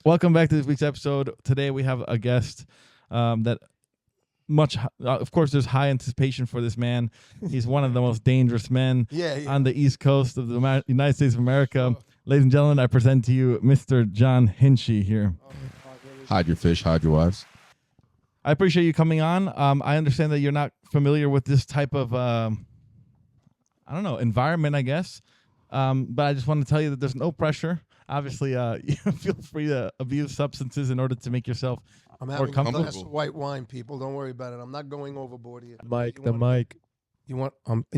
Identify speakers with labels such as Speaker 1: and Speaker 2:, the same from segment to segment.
Speaker 1: Welcome back to this week's episode. Today we have a guest that of course, there's high anticipation for this man. He's one of the most dangerous men on the East Coast of the United States of America. Ladies and gentlemen, I present to you Mr. John Hinchey here.
Speaker 2: Hide your fish, hide your wives.
Speaker 1: I appreciate you coming on. I understand that you're not familiar with this type of, environment, I guess. But I just want to tell you that there's no pressure. Obviously, you feel free to abuse substances in order to make yourself more comfortable.
Speaker 3: A glass of white wine, people. Don't worry about it. I'm not going overboard here.
Speaker 4: Mic.
Speaker 3: You want,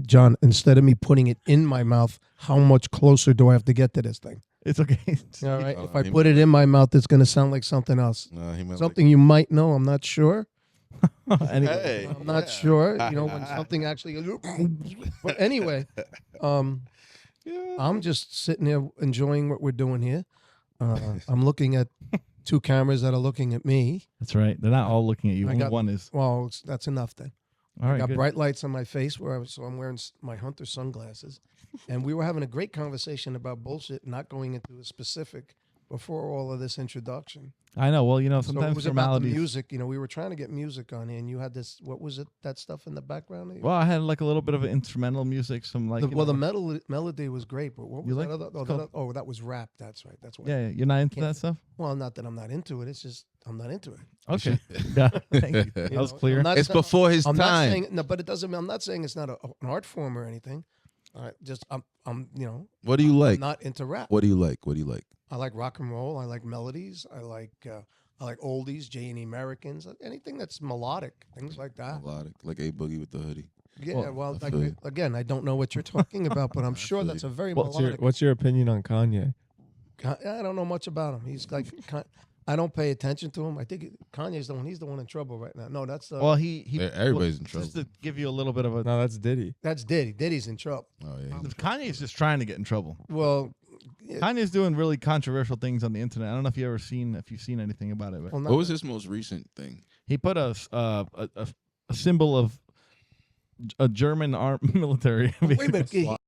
Speaker 3: John, instead of me putting it in my mouth, how much closer do I have to get to this thing?
Speaker 1: It's okay.
Speaker 3: All right. If I put it in my mouth, it's going to sound like something else. Something you might know. I'm not sure.
Speaker 1: Anyway.
Speaker 3: I'm not sure. You know, when something actually. But anyway, I'm just sitting here enjoying what we're doing here. I'm looking at two cameras that are looking at me.
Speaker 1: That's right. They're not all looking at you. Only one is.
Speaker 3: Well, that's enough then.
Speaker 1: All right,
Speaker 3: I got
Speaker 1: good.
Speaker 3: bright lights on my face, so I'm wearing my hunter sunglasses. And we were having a great conversation about bullshit, not going into a specific before all of this introduction.
Speaker 1: I know. Well, sometimes
Speaker 3: so it was
Speaker 1: formalities.
Speaker 3: about the music. We were trying to get music on here, and you had this. What was it? That stuff in the background.
Speaker 1: Well, I had like a little bit of instrumental music, some like.
Speaker 3: The melody was great, but what was
Speaker 1: You
Speaker 3: that
Speaker 1: like?
Speaker 3: other? That was rap. That's right. That's what.
Speaker 1: Yeah, you're not into that stuff.
Speaker 3: Well, not that I'm not into it. It's just I'm not into it.
Speaker 1: Okay. Yeah. Thank you. That was clear.
Speaker 2: It's before his
Speaker 3: I'm
Speaker 2: time.
Speaker 3: not saying, no, but it doesn't. I'm not saying it's not an art form or anything. All right, just I'm.
Speaker 2: What do you like?
Speaker 3: I'm not into rap.
Speaker 2: What do you like?
Speaker 3: I like rock and roll. I like melodies. I like oldies, J&E Americans, anything that's melodic, things like that.
Speaker 2: Melodic, like A Boogie with the hoodie.
Speaker 3: Yeah, well, again, I don't know what you're talking about, but I'm sure that's a very melodic.
Speaker 4: What's your opinion on Kanye?
Speaker 3: I don't know much about him. He's like, I don't pay attention to him. I think Kanye's the one. He's the one in trouble right now. No, that's
Speaker 1: well, he
Speaker 2: everybody's in trouble.
Speaker 1: Just to give you a little bit of a.
Speaker 4: No, that's Diddy.
Speaker 3: That's Diddy. Diddy's in trouble.
Speaker 2: Oh yeah.
Speaker 1: Kanye's just trying to get in trouble.
Speaker 3: Well.
Speaker 1: Kanye's doing really controversial things on the internet. I don't know if you've seen anything about it. But
Speaker 2: What was his most recent thing?
Speaker 1: he put a symbol of a German military.
Speaker 3: Wait a minute.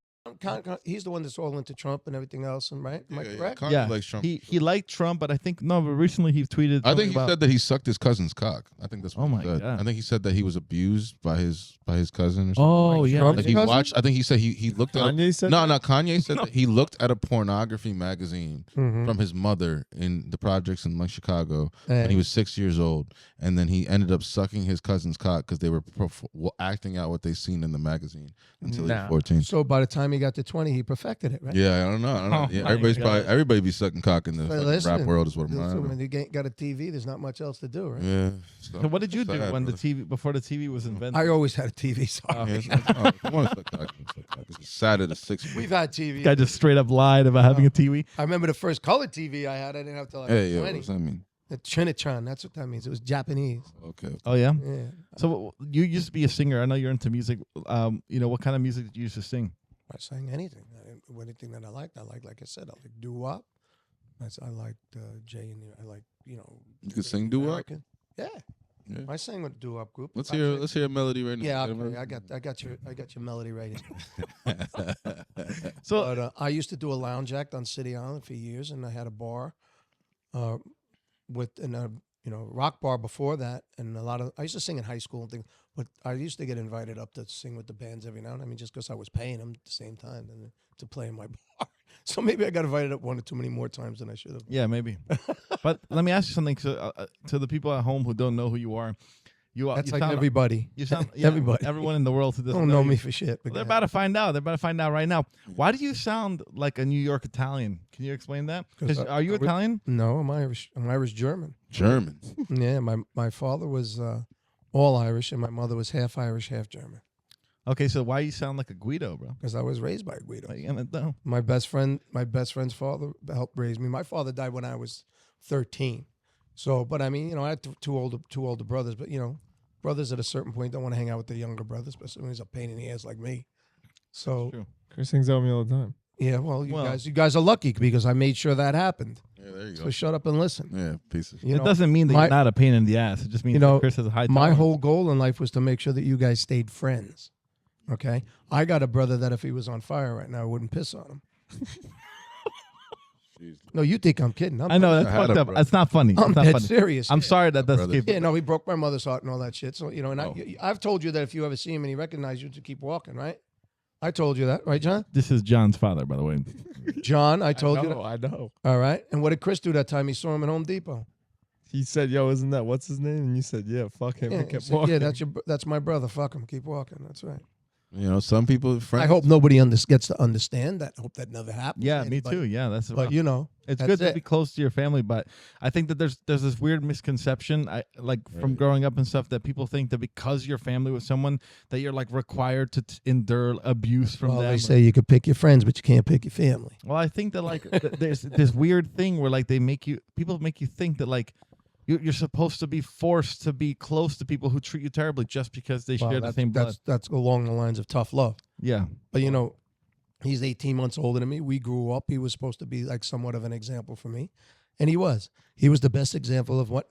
Speaker 3: He's the one that's all into Trump and everything else, right? Am I correct?
Speaker 2: Kanye likes Trump.
Speaker 1: He liked Trump, but I think but recently he tweeted.
Speaker 2: I think he said that he sucked his cousin's cock. I think that's what he said.
Speaker 1: God.
Speaker 2: I think he said that he was abused by his cousin or something.
Speaker 1: Oh yeah,
Speaker 3: Trump?
Speaker 2: Like he watched. I think he said he looked at.
Speaker 4: Kanye said
Speaker 2: No, Kanye said that he looked at a pornography magazine
Speaker 3: Mhm.
Speaker 2: from his mother in the projects in like Chicago when
Speaker 3: And
Speaker 2: he was 6 years old, and then he ended up sucking his cousin's cock because they were acting out what they seen in the magazine until he was 14.
Speaker 3: so by the time he got to 20, he perfected it, right?
Speaker 2: Yeah, I don't know.
Speaker 1: Oh,
Speaker 2: Yeah,
Speaker 1: my
Speaker 2: everybody be sucking cock in the
Speaker 3: But
Speaker 2: fucking
Speaker 3: listen,
Speaker 2: rap world is what I'm
Speaker 3: so
Speaker 2: saying.
Speaker 3: when you got a TV, there's not much else to do, right?
Speaker 2: Yeah.
Speaker 1: So what did you do
Speaker 2: sad,
Speaker 1: when
Speaker 2: brother.
Speaker 1: before the TV was invented?
Speaker 3: I always had a TV. Sorry.
Speaker 2: Yeah, it's like, oh, if you want to suck cock, you can suck cock. It's Saturday 6.
Speaker 3: We've had TV.
Speaker 1: Guy just straight up lied about having a TV.
Speaker 3: I remember the first color TV I had. I didn't have to
Speaker 2: Hey, yo,
Speaker 3: 20.
Speaker 2: what's that mean?
Speaker 3: The Trinitron. That's what that means. It was Japanese.
Speaker 2: Okay.
Speaker 1: Oh yeah.
Speaker 3: Yeah.
Speaker 1: So you used to be a singer. I know you're into music. What kind of music did you used to sing?
Speaker 3: I sang anything. Anything that I liked. Like I said, I like doo-wop. I liked J&E. I like,
Speaker 2: You can sing doo-wop?
Speaker 3: American. Yeah.
Speaker 2: Yeah.
Speaker 3: I sang with a doo-wop group.
Speaker 2: Let's hear a melody right now.
Speaker 3: Yeah, okay. I got your melody right here.
Speaker 1: So
Speaker 3: But I used to do a lounge act on City Island for years, and I had a bar, rock bar before that, and I used to sing in high school and things. But I used to get invited up to sing with the bands every now and then. I mean, just because I was paying them at the same time and to play in my bar. So maybe I got invited up one or too many more times than I should have.
Speaker 1: yeah, maybe. But let me ask you something to the people at home who don't know who you are.
Speaker 3: That's
Speaker 1: you
Speaker 3: like
Speaker 1: sound,
Speaker 3: everybody.
Speaker 1: You sound
Speaker 3: Everybody.
Speaker 1: Everyone in the world who doesn't
Speaker 3: Don't know
Speaker 1: you.
Speaker 3: me for shit.
Speaker 1: Well, they're about to find out. They're about to find out right now. Why do you sound like a New York Italian? Can you explain that?
Speaker 3: 'Cause
Speaker 1: Are you Italian?
Speaker 3: No, I'm Irish. I'm Irish German.
Speaker 2: German.
Speaker 3: Yeah, my father was all Irish, and my mother was half Irish, half German.
Speaker 1: Okay, so why you sound like a Guido, bro?
Speaker 3: Because I was raised by a Guido.
Speaker 1: Like, no.
Speaker 3: My best friend's father helped raise me. My father died when I was 13. So, but I mean, I had two older brothers. But brothers at a certain point don't want to hang out with their younger brothers, especially when he's a pain in the ass like me. So,
Speaker 1: True.
Speaker 4: Chris hangs out with me all the time.
Speaker 3: yeah, well, you guys are lucky because I made sure that happened.
Speaker 2: Yeah, there you
Speaker 3: So
Speaker 2: go.
Speaker 3: shut up and listen.
Speaker 2: Yeah, pieces.
Speaker 3: You
Speaker 1: It
Speaker 3: know,
Speaker 1: doesn't mean that
Speaker 3: my-
Speaker 1: you're not a pain in the ass. It just means that Chris has a high
Speaker 3: my
Speaker 1: tolerance.
Speaker 3: whole goal in life was to make sure that you guys stayed friends. Okay, I got a brother that if he was on fire right now, I wouldn't piss on him. No, you think I'm kidding.
Speaker 1: I know that's fucked up. That's not funny.
Speaker 3: I'm
Speaker 1: It's not
Speaker 3: dead
Speaker 1: funny.
Speaker 3: serious.
Speaker 1: I'm sorry that that's escaped.
Speaker 3: Yeah, no, he broke my mother's heart and all that shit. So, you know, and I've told you that if you ever see him and he recognizes you, to keep walking, right? I told you that, right, John?
Speaker 1: This is John's father, by the way.
Speaker 3: John, I told you that.
Speaker 4: I know.
Speaker 3: All right. And what did Chris do that time? He saw him at Home Depot.
Speaker 4: He said, "Yo, isn't that what's his name?" And you said, "Yeah, fuck him."
Speaker 3: Yeah,
Speaker 4: And kept
Speaker 3: said,
Speaker 4: walking.
Speaker 3: yeah, that's my brother. Fuck him. Keep walking. That's right.
Speaker 2: You know, some people.
Speaker 3: I hope nobody gets to understand that. I hope that never happens.
Speaker 1: Yeah, me too. Yeah, that's.
Speaker 3: But you know,
Speaker 1: it's good to be close to your family, but I think that there's this weird misconception, from growing up and stuff, that people think that because you're family with someone that you're like required to endure abuse from them.
Speaker 3: They say you could pick your friends, but you can't pick your family.
Speaker 1: Well, I think that like there's this weird thing where like people make you think that like you're supposed to be forced to be close to people who treat you terribly just because they share the same blood.
Speaker 3: That's along the lines of tough love.
Speaker 1: Yeah,
Speaker 3: but you know, he's 18 months older than me. We grew up. He was supposed to be like somewhat of an example for me, and he was. He was the best example of what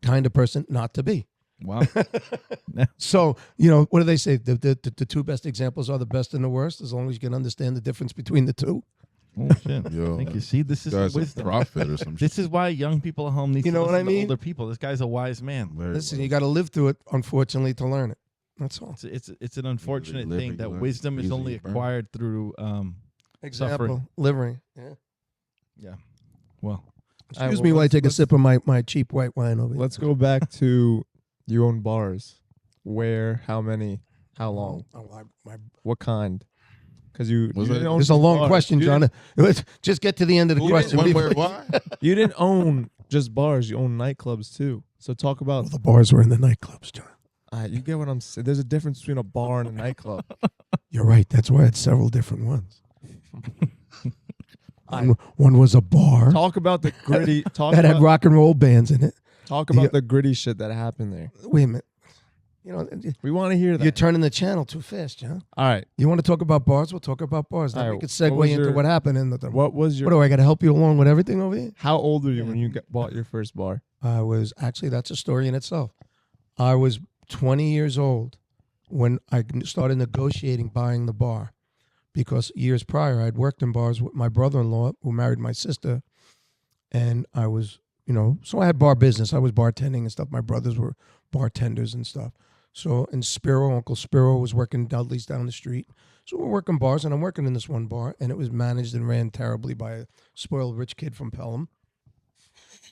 Speaker 3: kind of person not to be.
Speaker 1: Wow.
Speaker 3: So, you know, what do they say? The two best examples are the best and the worst, as long as you can understand the difference between the two.
Speaker 1: Oh shit!
Speaker 2: Yo,
Speaker 1: thank you. See, this is wisdom.
Speaker 2: Prophet or some shit.
Speaker 1: This is why young people at home need to listen to older people. This guy's a wise man.
Speaker 3: Listen, you got to live through it, unfortunately, to learn it. That's all.
Speaker 1: It's an unfortunate thing that wisdom is only acquired through suffering.
Speaker 3: Living.
Speaker 1: Yeah. Well,
Speaker 3: excuse me while I take a sip of my cheap white wine over here.
Speaker 4: Let's go back to you own bars. Where? How many? How long? What kind? Because
Speaker 3: it's a long question, John. Just get to the end of the question.
Speaker 2: Why?
Speaker 4: You didn't own just bars. You own nightclubs too. So talk about
Speaker 3: the bars were in the nightclubs, John.
Speaker 4: You get what I'm saying. There's a difference between a bar and a nightclub.
Speaker 3: You're right. That's why I had several different ones. One was a bar.
Speaker 4: Talk about the gritty.
Speaker 3: Had rock and roll bands in it.
Speaker 4: Talk about the gritty shit that happened there.
Speaker 3: Wait a minute. You know,
Speaker 4: we want to hear that.
Speaker 3: You're turning the channel too fast, John.
Speaker 4: All right.
Speaker 3: You want to talk about bars? We'll talk about bars. Then we could segue into what happened in the.
Speaker 4: What was your?
Speaker 3: What do I got to help you along with everything over here?
Speaker 4: How old were you when you bought your first bar?
Speaker 3: I was that's a story in itself. I was 20 years old when I started negotiating buying the bar, because years prior I'd worked in bars with my brother-in-law who married my sister, and I was, so I had bar business. I was bartending and stuff. My brothers were bartenders and stuff. So, and Uncle Spiro was working Dudley's down the street. So we're working bars, and I'm working in this one bar, and it was managed and ran terribly by a spoiled rich kid from Pelham.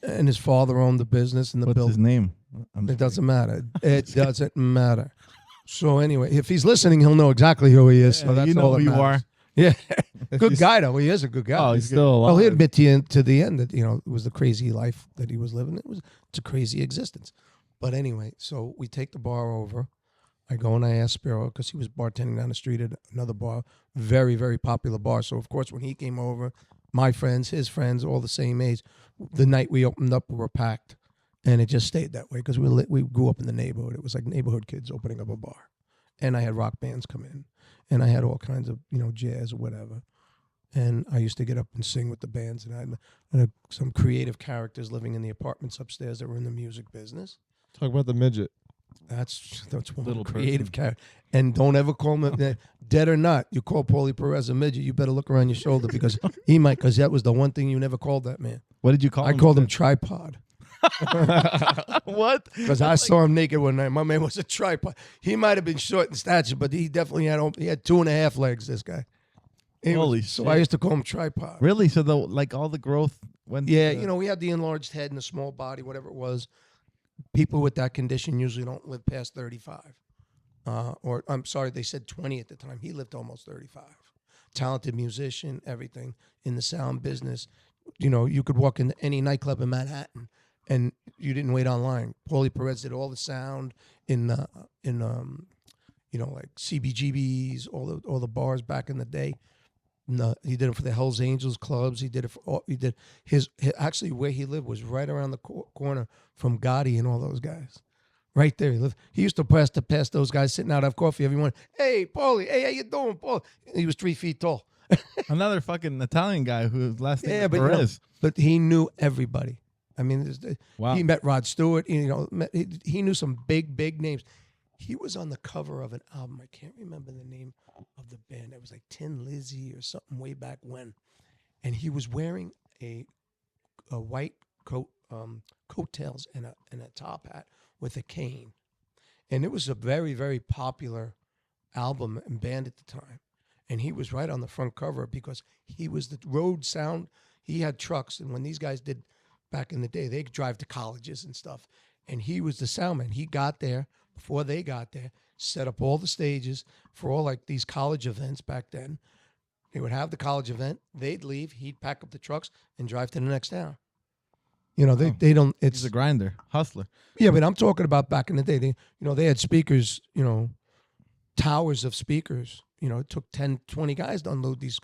Speaker 3: And his father owned the business and the building.
Speaker 1: What's his name?
Speaker 3: It doesn't matter. It doesn't matter. So anyway, if he's listening, he'll know exactly who he is. So that's
Speaker 1: you know
Speaker 3: all that
Speaker 1: who you
Speaker 3: matters.
Speaker 1: are.
Speaker 3: Yeah, good guy though. He is a good guy.
Speaker 4: Oh, he's still alive.
Speaker 3: Well, he'll admit to the end that it was the crazy life that he was living. It's a crazy existence. But anyway, so we take the bar over. I go and I ask Spiro, because he was bartending down the street at another bar, very, very popular bar. So of course, when he came over, my friends, his friends, all the same age, the night we opened up, we were packed, and it just stayed that way because we grew up in the neighborhood. It was like neighborhood kids opening up a bar, and I had rock bands come in, and I had all kinds of jazz or whatever, and I used to get up and sing with the bands, and I had some creative characters living in the apartments upstairs that were in the music business.
Speaker 4: Talk about the midget.
Speaker 3: That's one
Speaker 1: Little
Speaker 3: creative character. And don't ever call him dead or not. You call Paulie Perez a midget, you better look around your shoulder because he might, because that was the one thing you never called that man.
Speaker 1: What did you call him?
Speaker 3: I called him tripod.
Speaker 1: What?
Speaker 3: Because I saw him naked one night. My man was a tripod. He might have been short in stature, but he definitely had 2.5 legs. This guy.
Speaker 1: Holy shit!
Speaker 3: So I used to call him tripod.
Speaker 1: Really? So all the growth went.
Speaker 3: Yeah, we had the enlarged head and the small body, whatever it was. People with that condition usually don't live past 35. Or I'm sorry, they said 20 at the time. He lived almost 35. Talented musician, everything in the sound business. You could walk into any nightclub in Manhattan and you didn't wait online. Paulie Perez did all the sound in like CBGBs, all the bars back in the day. He did it for the Hells Angels clubs. He did it for. He did his actually where he lived was right around the corner from Gotti and all those guys, right there. He used to pass those guys sitting out have coffee every morning. Hey, Paulie. Hey, how you doing, Paul? He was 3 feet tall.
Speaker 1: Another fucking Italian guy whose last name is
Speaker 3: but
Speaker 1: Perez.
Speaker 3: But he knew everybody. I mean,
Speaker 1: wow.
Speaker 3: He met Rod Stewart. He knew some big names. He was on the cover of an album. I can't remember the name of the band. It was like Tin Lizzy or something way back when. And he was wearing a white coat, coattails and a top hat with a cane. And it was a very, very popular album and band at the time. And he was right on the front cover because he was the road sound. He had trucks. And when these guys did back in the day, they could drive to colleges and stuff. And he was the sound man. He got there before they got there, set up all the stages for all like these college events back then. They would have the college event. They'd leave. He'd pack up the trucks and drive to the next town. You know, they don't. It's
Speaker 1: He's a grinder, hustler.
Speaker 3: Yeah, but I'm talking about back in the day. They had speakers, towers of speakers. It took 10, 20 guys to unload these.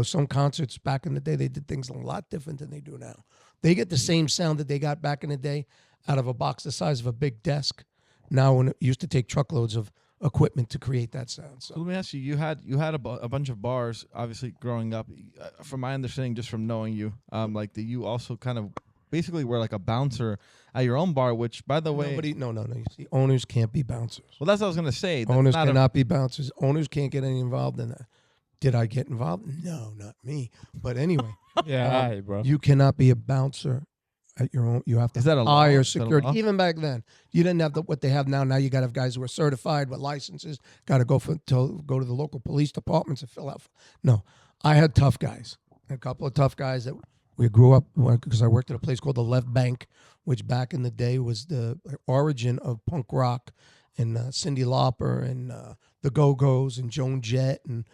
Speaker 3: Some concerts back in the day, they did things a lot different than they do now. They get the same sound that they got back in the day out of a box the size of a big desk. Now, when it used to take truckloads of equipment to create that sound. So
Speaker 1: let me ask you: you had a bunch of bars, obviously growing up. From my understanding, just from knowing you, like that you also kind of basically were like a bouncer at your own bar. Which, by the way,
Speaker 3: no. You see, owners can't be bouncers.
Speaker 1: Well, that's what I was gonna say.
Speaker 3: Owners cannot be bouncers. Owners can't get any involved in that. Did I get involved? No, not me. But anyway,
Speaker 4: yeah, bro.
Speaker 3: You cannot be a bouncer at your own. You have to hire security. Even back then, you didn't have what they have now. Now you got to have guys who are certified with licenses. Got to go to the local police departments and fill out. No, I had tough guys. A couple of tough guys that we grew up because I worked at a place called the Left Bank, which back in the day was the origin of punk rock, and Cyndi Lauper and the Go-Go's and Joan Jett and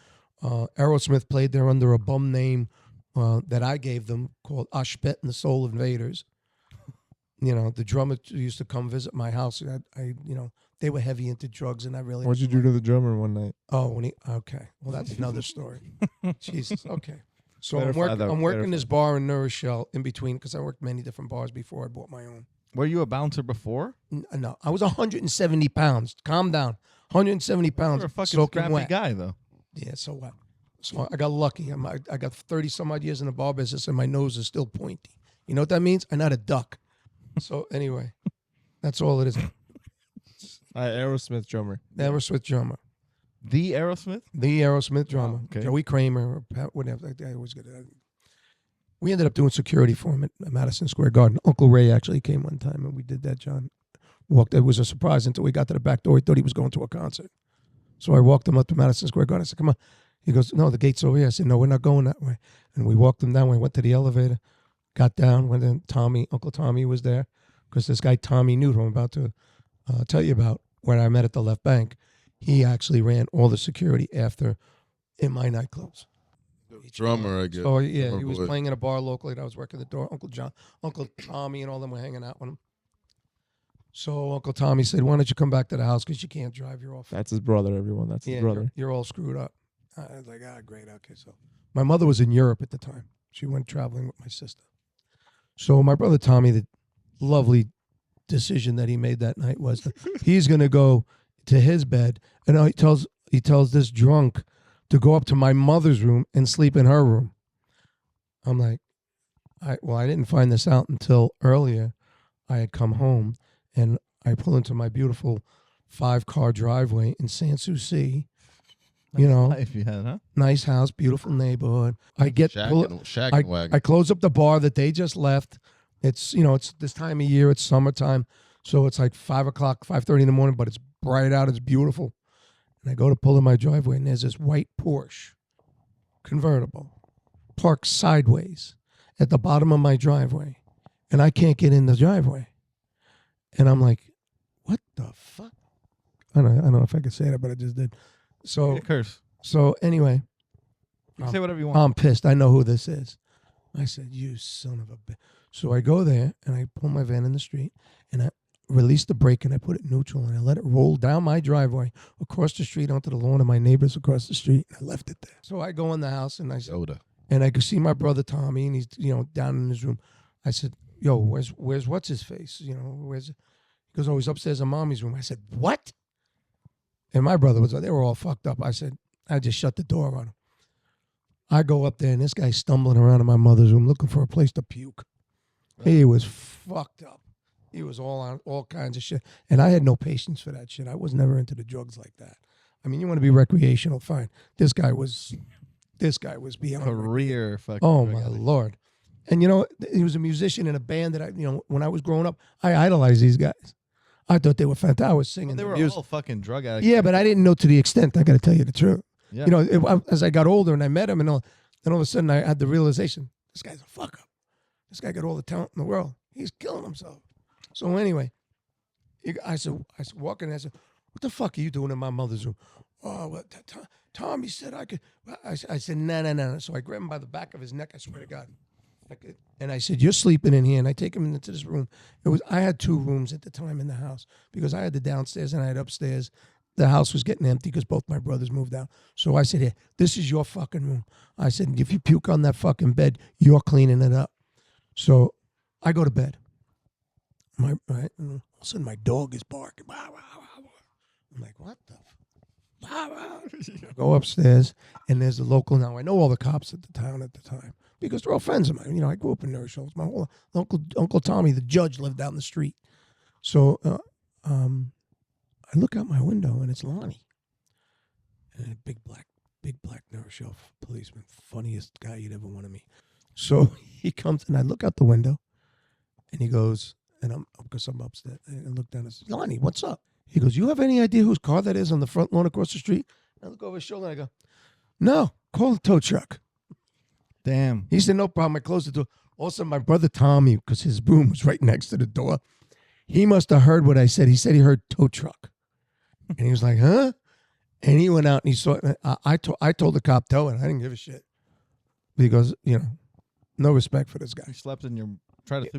Speaker 3: Aerosmith played there under a bum name that I gave them called Ashpet and the Soul Invaders. The drummer used to come visit my house. They were heavy into drugs, and I really.
Speaker 4: What'd you do to the drummer one night?
Speaker 3: Oh, okay. Well, that's another story. Jesus. Okay. So I'm working this bar in New Rochelle in between because I worked many different bars before I bought my own.
Speaker 1: Were you a bouncer before?
Speaker 3: No, I was 170 pounds. Calm down. 170 pounds.
Speaker 1: You're a fucking scrappy guy, though.
Speaker 3: Yeah, so what? So I got lucky. I got 30-some-odd years in the bar business, and my nose is still pointy. You know what that means? I'm not a duck. So anyway, that's all it is.
Speaker 4: Aerosmith drummer.
Speaker 3: Aerosmith drummer.
Speaker 1: The Aerosmith?
Speaker 3: The Aerosmith drummer.
Speaker 1: Oh, okay.
Speaker 3: Joey Kramer, or Pat, whatever. I always get it. We ended up doing security for him at Madison Square Garden. Uncle Ray actually came one time, and we did that, John. It was a surprise until we got to the back door. He thought he was going to a concert. So I walked him up to Madison Square Garden. I said, come on. He goes, no, the gate's over here. I said, no, we're not going that way. And we walked him down. We went to the elevator, got down, went in. Uncle Tommy was there. Because this guy, Tommy Newt, who I'm about to tell you about, where I met at the Left Bank, he actually ran all the security in my nightclubs.
Speaker 2: Drummer, I guess.
Speaker 3: Oh, yeah, he was playing in a bar locally that I was working the door. Uncle Tommy and all them were hanging out with him. So Uncle Tommy said, why don't you come back to the house because you can't drive. You're all
Speaker 4: That's his brother, everyone. That's his brother.
Speaker 3: You're all screwed up. I was like, great, okay. So my mother was in Europe at the time. She went traveling with my sister. So my brother Tommy, the lovely decision that he made that night was that he's going to go to his bed, and he tells this drunk to go up to my mother's room and sleep in her room. I'm like, I didn't find this out until earlier. I had come home, and I pull into my beautiful 5-car driveway in Sanssouci.
Speaker 1: Life you had, huh?
Speaker 3: Nice house, beautiful neighborhood. I close up the bar that they just left. It's it's this time of year. It's summertime, so it's like 5 o'clock, 5:30 in the morning. But it's bright out. It's beautiful. And I go to pull in my driveway, and there's this white Porsche convertible parked sideways at the bottom of my driveway, and I can't get in the driveway. And I'm like, what the fuck? I don't know if I could say that, but I just did. So
Speaker 1: curse.
Speaker 3: So anyway,
Speaker 1: you can say whatever you want.
Speaker 3: I'm pissed. I know who this is. I said, you son of a bitch. So I go there and I pull my van in the street and I release the brake and I put it neutral and I let it roll down my driveway across the street onto the lawn of my neighbors across the street. And I left it there. So I go in the house and I said, and I could see my brother Tommy and he's down in his room. I said, yo, where's what's his face? Where's? He goes, oh, he's upstairs in mommy's room. I said, what? And my brother they were all fucked up. I said, I just shut the door on him. I go up there and this guy's stumbling around in my mother's room looking for a place to puke. He was fucked up. He was all kinds of shit. And I had no patience for that shit. I was never into the drugs like that. I mean, you want to be recreational, fine. This guy was beyond
Speaker 1: career fucking.
Speaker 3: Oh my Lord. And, you know, he was a musician in a band that when I was growing up, I idolized these guys. I thought they were fantastic. I was singing
Speaker 1: They were
Speaker 3: music.
Speaker 1: all fucking drug addicts.
Speaker 3: Yeah, but I didn't know to the extent. I got to tell you the truth.
Speaker 1: Yeah.
Speaker 3: You know, as I got older and I met him, and all of a sudden I had the realization, this guy's a fuck up. This guy got all the talent in the world. He's killing himself. So anyway, I said, walking in, I said, what the fuck are you doing in my mother's room? Oh, well, Tommy said I could. I said, no. So I grabbed him by the back of his neck. I swear to God. And I said, you're sleeping in here. And I take him into this room. I had 2 rooms at the time in the house because I had the downstairs and I had upstairs. The house was getting empty because both my brothers moved out. So I said, here, this is your fucking room. I said, if you puke on that fucking bed, you're cleaning it up. So I go to bed. And all of a sudden my dog is barking. I'm like, what the I go upstairs, and there's the local. Now I know all the cops at the town at the time because they're all friends of mine. You know, I grew up in Nourishville. My whole Uncle Tommy, the judge, lived down the street. So I look out my window, and it's Lonnie, and a big black Nourishville policeman, funniest guy you'd ever want to meet. So he comes, and I look out the window, and he goes, and because I'm upstairs, and I look down and say, Lonnie, what's up? He goes, you have any idea whose car that is on the front lawn across the street? I look over his shoulder and I go, no, call the tow truck.
Speaker 1: Damn.
Speaker 3: He said, no problem. I closed the door. Also, my brother Tommy, because his room was right next to the door, he must have heard what I said. He said he heard tow truck. And he was like, huh? And he went out and he saw it. I told the cop, tow it. I didn't give a shit. Because, you know, no respect for this guy.
Speaker 1: He slept in your...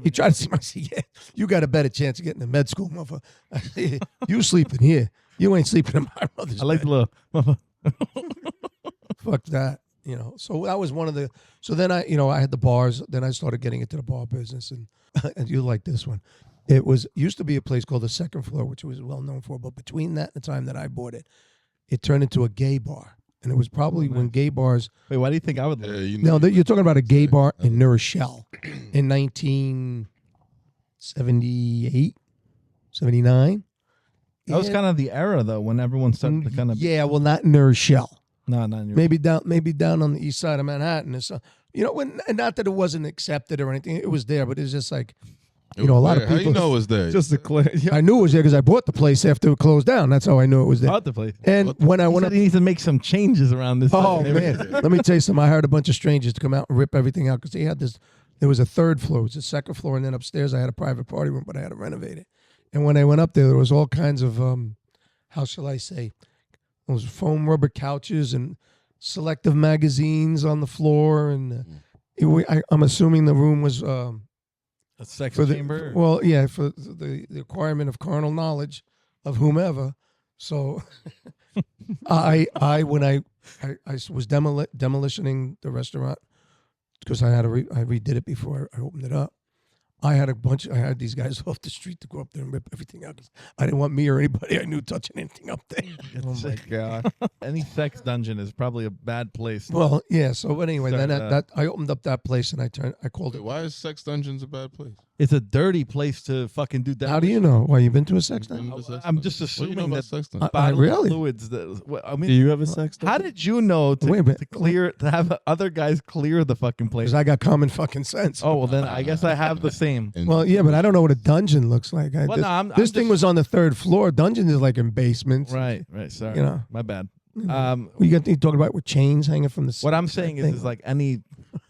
Speaker 3: He tried to see my seat. Yeah, you got a better chance of getting to med school, motherfucker. You sleeping here. You ain't sleeping in my mother's bed.
Speaker 1: I like the little...
Speaker 3: Fuck that. You know, so that was one of the... So then I had the bars. Then I started getting into the bar business. And you like this one. It used to be a place called the Second Floor, which was well known for. But between that and the time that I bought it, it turned into a gay bar. And it was probably when gay bars...
Speaker 1: Wait, why do you think I would...
Speaker 3: No, you're talking about a gay bar in Nourishville in 1978, 79.
Speaker 1: That was kind of the era, though, when everyone started to kind of...
Speaker 3: Yeah, well, not in Nourishville.
Speaker 1: No, not in your...
Speaker 3: Maybe down on the east side of Manhattan. You know, not that it wasn't accepted or anything. It was there, but it's just like... You know, a lot of people.
Speaker 2: How you know it was there?
Speaker 4: Just to clear. Yeah.
Speaker 3: I knew it was there because I bought the place after it closed down. That's how I knew it was there.
Speaker 1: Bought the place.
Speaker 3: And when I went up,
Speaker 1: he needs to make some changes around this.
Speaker 3: Oh man, let me tell you something. I hired a bunch of strangers to come out and rip everything out because they had this. There was a third floor, it was a second floor, and then upstairs I had a private party room, but I had to renovate it. And when I went up there was all kinds of how shall I say, those foam rubber couches and selective magazines on the floor, and I'm assuming the room was.
Speaker 1: A sex
Speaker 3: for
Speaker 1: chamber?
Speaker 3: Well, yeah, for the requirement of carnal knowledge of whomever. So I was demolitioning the restaurant because I redid it before I opened it up. I had these guys off the street to go up there and rip everything out. I didn't want me or anybody I knew touching anything up there.
Speaker 1: Oh my God. Any sex dungeon is probably a bad place.
Speaker 3: Well, yeah. So anyway, then I opened up that place and I called it.
Speaker 2: Why is sex dungeons a bad place?
Speaker 1: It's a dirty place to fucking do that.
Speaker 3: How do you know? Why, you been to a sex dungeon?
Speaker 1: I'm just assuming that
Speaker 2: sex dungeon?
Speaker 3: Really?
Speaker 1: fluids. I mean,
Speaker 4: Do you have a sex dungeon?
Speaker 1: how did you know to have other guys clear the fucking place?
Speaker 3: Because I got common fucking sense.
Speaker 1: Oh well, then I guess I have the same.
Speaker 3: Well, yeah, but I don't know what a dungeon looks like. This thing
Speaker 1: just-
Speaker 3: was on the third floor. Dungeon is like in basements.
Speaker 1: Right. Sorry,
Speaker 3: You know.
Speaker 1: my bad.
Speaker 3: You talking about with chains hanging from the.
Speaker 1: What I'm saying is like any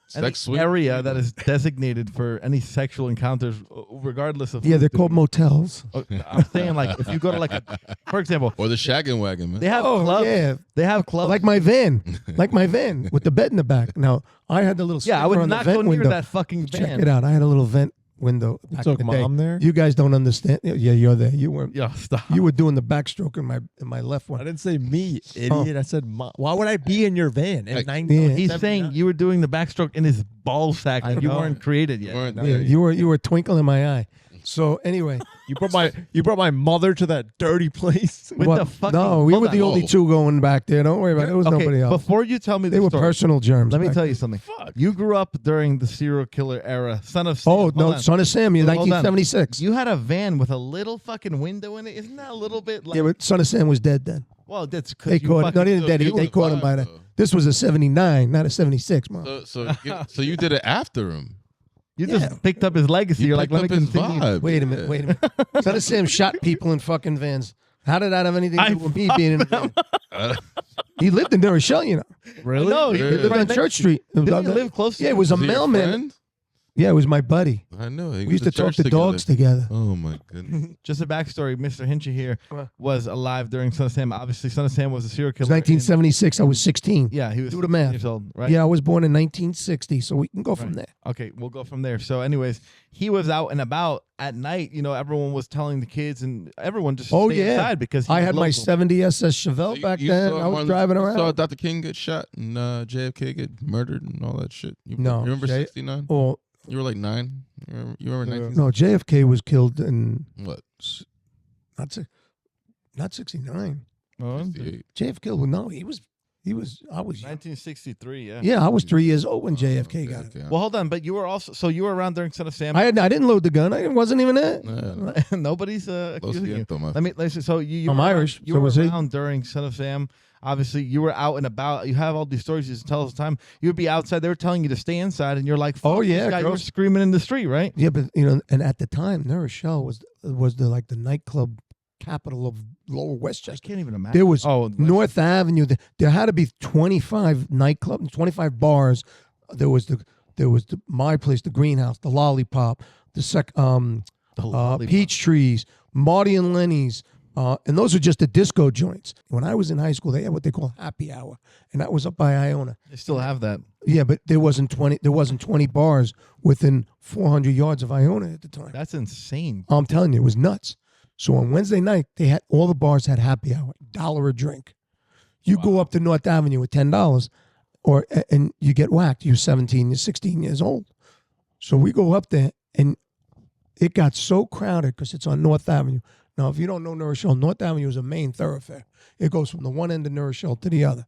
Speaker 2: Sex suite?
Speaker 1: area that is designated for any sexual encounters, regardless of.
Speaker 3: Yeah, they're called motels.
Speaker 1: I'm saying like if you go to for example,
Speaker 2: Or the shaggin' wagon, man.
Speaker 1: they have clubs.
Speaker 3: Yeah,
Speaker 1: They have clubs.
Speaker 3: like my van, with the bed in the back. Now I had the little.
Speaker 1: Yeah, I would
Speaker 3: sticker on
Speaker 1: not
Speaker 3: the
Speaker 1: go
Speaker 3: vent
Speaker 1: near
Speaker 3: window.
Speaker 1: that fucking van.
Speaker 3: Check it out. I had a little vent window. Back
Speaker 4: took
Speaker 3: in the day.
Speaker 4: Mom there?
Speaker 3: You guys don't understand. Yeah, you're there. You weren't.
Speaker 1: Yeah, stop.
Speaker 3: You were doing the backstroke in my left
Speaker 4: I
Speaker 3: one.
Speaker 4: didn't say me, idiot. I said, why would I be in your van? In
Speaker 1: He's saying you were doing the backstroke in his ball sack and you
Speaker 4: know.
Speaker 1: weren't created yet.
Speaker 2: You weren't
Speaker 3: Yeah,
Speaker 2: there.
Speaker 3: you were a twinkle in my eye. So anyway,
Speaker 4: you brought my mother to that dirty place.
Speaker 1: With
Speaker 3: what-
Speaker 1: the fucking-
Speaker 3: no, we
Speaker 1: hold
Speaker 3: were
Speaker 1: on.
Speaker 3: the only two going back there. Don't worry about it. There was
Speaker 1: Okay,
Speaker 3: nobody else.
Speaker 1: before you tell me
Speaker 3: They
Speaker 1: the
Speaker 3: were
Speaker 1: story,
Speaker 3: personal germs.
Speaker 1: let me
Speaker 3: back
Speaker 1: tell
Speaker 3: then.
Speaker 1: you something. You grew up during the serial killer era. Son of Sam.
Speaker 3: Oh
Speaker 1: Hold
Speaker 3: no,
Speaker 1: on.
Speaker 3: Son of Sam, you're
Speaker 1: Hold on.
Speaker 3: 1976.
Speaker 1: You had a van with a little fucking window in it. Isn't that a little bit like?
Speaker 3: Yeah, but Son of Sam was dead then.
Speaker 1: Well, that's
Speaker 3: They
Speaker 1: because you
Speaker 3: caught. No, they didn't dead.
Speaker 2: You
Speaker 3: They
Speaker 2: was
Speaker 3: caught him by
Speaker 2: alive,
Speaker 3: the.
Speaker 2: though.
Speaker 3: This was a 79, not a 76, mom.
Speaker 2: So you did it after him.
Speaker 1: You just picked up his legacy. You're like, let me continue.
Speaker 2: Vibe.
Speaker 3: Wait a minute. Son of Sam shot people in fucking vans. How did that have anything to do with me being in a van? He lived in New Rochelle, you know.
Speaker 1: Really? No,
Speaker 3: he lived on Church Street.
Speaker 1: Did he live close to
Speaker 3: Yeah, it was a mailman. Yeah, it was my buddy.
Speaker 2: I know.
Speaker 3: We used to talk to dogs together.
Speaker 2: Oh, my goodness.
Speaker 1: Just a backstory. Mr. Hinchey here was alive during Son of Sam. Obviously, Son of Sam was a serial killer.
Speaker 3: It was 1976. I was 16.
Speaker 1: Yeah, he was
Speaker 3: Do the math.
Speaker 1: years old, right?
Speaker 3: Yeah, I was born in 1960, so we can go from there.
Speaker 1: Okay, we'll go from there. So anyways, he was out and about at night. You know, everyone was telling the kids and everyone just stayed inside because
Speaker 3: I had my 70 SS Chevelle back then. I was driving around.
Speaker 2: You saw Dr. King get shot and JFK get murdered and all that shit. You remember 69?
Speaker 3: Oh,
Speaker 2: you were like 9. You remember 19?
Speaker 3: No, JFK was killed in
Speaker 2: what?
Speaker 3: Not 69.
Speaker 2: Oh,
Speaker 3: JFK. Well, no, he was. I was
Speaker 1: 1963. Yeah.
Speaker 3: Yeah, I was 3 years old when JFK got it.
Speaker 1: Well, hold on, but you were also you were around during Son of Sam.
Speaker 3: I didn't load the gun. I wasn't even there.
Speaker 1: Nobody's accusing you. Listen. So
Speaker 3: I'm Irish.
Speaker 1: You were around during Son of Sam. Obviously, you were out and about. You have all these stories you tell us the time. You would be outside. They were telling you to stay inside, and you're like,
Speaker 3: "Oh yeah,"
Speaker 1: you were screaming in the street, right?
Speaker 3: Yeah, but and at the time, New Rochelle was the nightclub capital of Lower Westchester.
Speaker 1: I can't even imagine.
Speaker 3: There was North Avenue. There had to be 25 nightclubs, 25 bars. There was my place, the Greenhouse, the Lollipop, the Peach Trees, Marty and Lenny's. And those are just the disco joints. When I was in high school, they had what they call happy hour, and that was up by Iona.
Speaker 1: They still have that.
Speaker 3: Yeah, but there wasn't 20 bars within 400 yards of Iona at the time.
Speaker 1: That's insane.
Speaker 3: I'm telling you, it was nuts. So on Wednesday night, all the bars had happy hour, $1 a drink. You go up to North Avenue with $10, and you get whacked. You're 17, you're 16 years old. So we go up there, and it got so crowded because it's on North Avenue. Now, if you don't know New Rochelle, North Avenue is a main thoroughfare. It goes from the one end of New Rochelle to the other.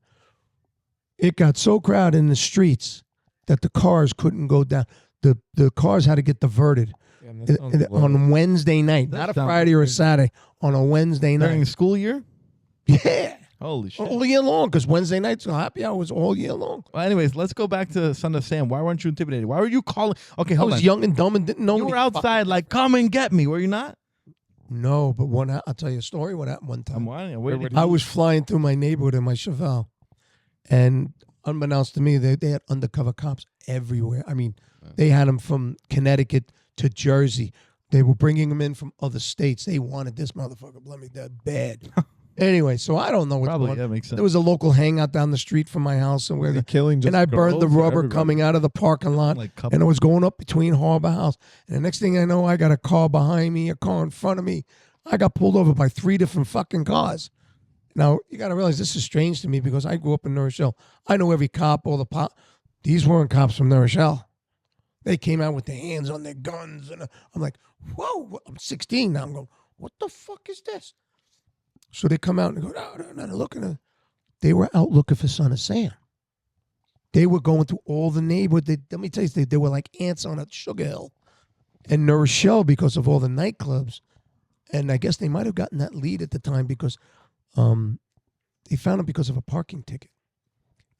Speaker 3: It got so crowded in the streets that the cars couldn't go down. The cars had to get diverted on Wednesday night, not a Friday or a Saturday, on a Wednesday night.
Speaker 1: During the school year?
Speaker 3: Yeah.
Speaker 1: Holy shit.
Speaker 3: All year long, because Wednesday nights, happy hour was all year long.
Speaker 1: Well, anyways, let's go back to Son of Sam. Why weren't you intimidated? Why were you calling? Okay, hold on.
Speaker 3: I was young and dumb and didn't know.
Speaker 1: You were outside like, come and get me. Were you not?
Speaker 3: No, but I'll tell you a story. What happened one time.
Speaker 1: I
Speaker 3: was flying through my neighborhood in my Chevelle, and unbeknownst to me, they had undercover cops everywhere. I mean, they had them from Connecticut to Jersey. They were bringing them in from other states. They wanted this motherfucker, let me that bad. Anyway, so I don't know what's going on.
Speaker 1: That makes sense.
Speaker 3: There was a local hangout down the street from my house, and I burned the rubber coming out of the parking lot, and it was going up between Harbor House. And the next thing I know, I got a car behind me, a car in front of me. I got pulled over by 3 different fucking cars. Now, you got to realize this is strange to me because I grew up in New Rochelle. I know every cop, all the These weren't cops from New Rochelle. They came out with their hands on their guns, and I'm like, whoa, I'm 16 now. I'm going, what the fuck is this? So they come out and go, no, looking. They were out looking for Son of Sam. They were going through all the neighborhood. Let me tell you, they were like ants on a sugar hill. And New Rochelle, because of all the nightclubs, and I guess they might have gotten that lead at the time because they found him because of a parking ticket.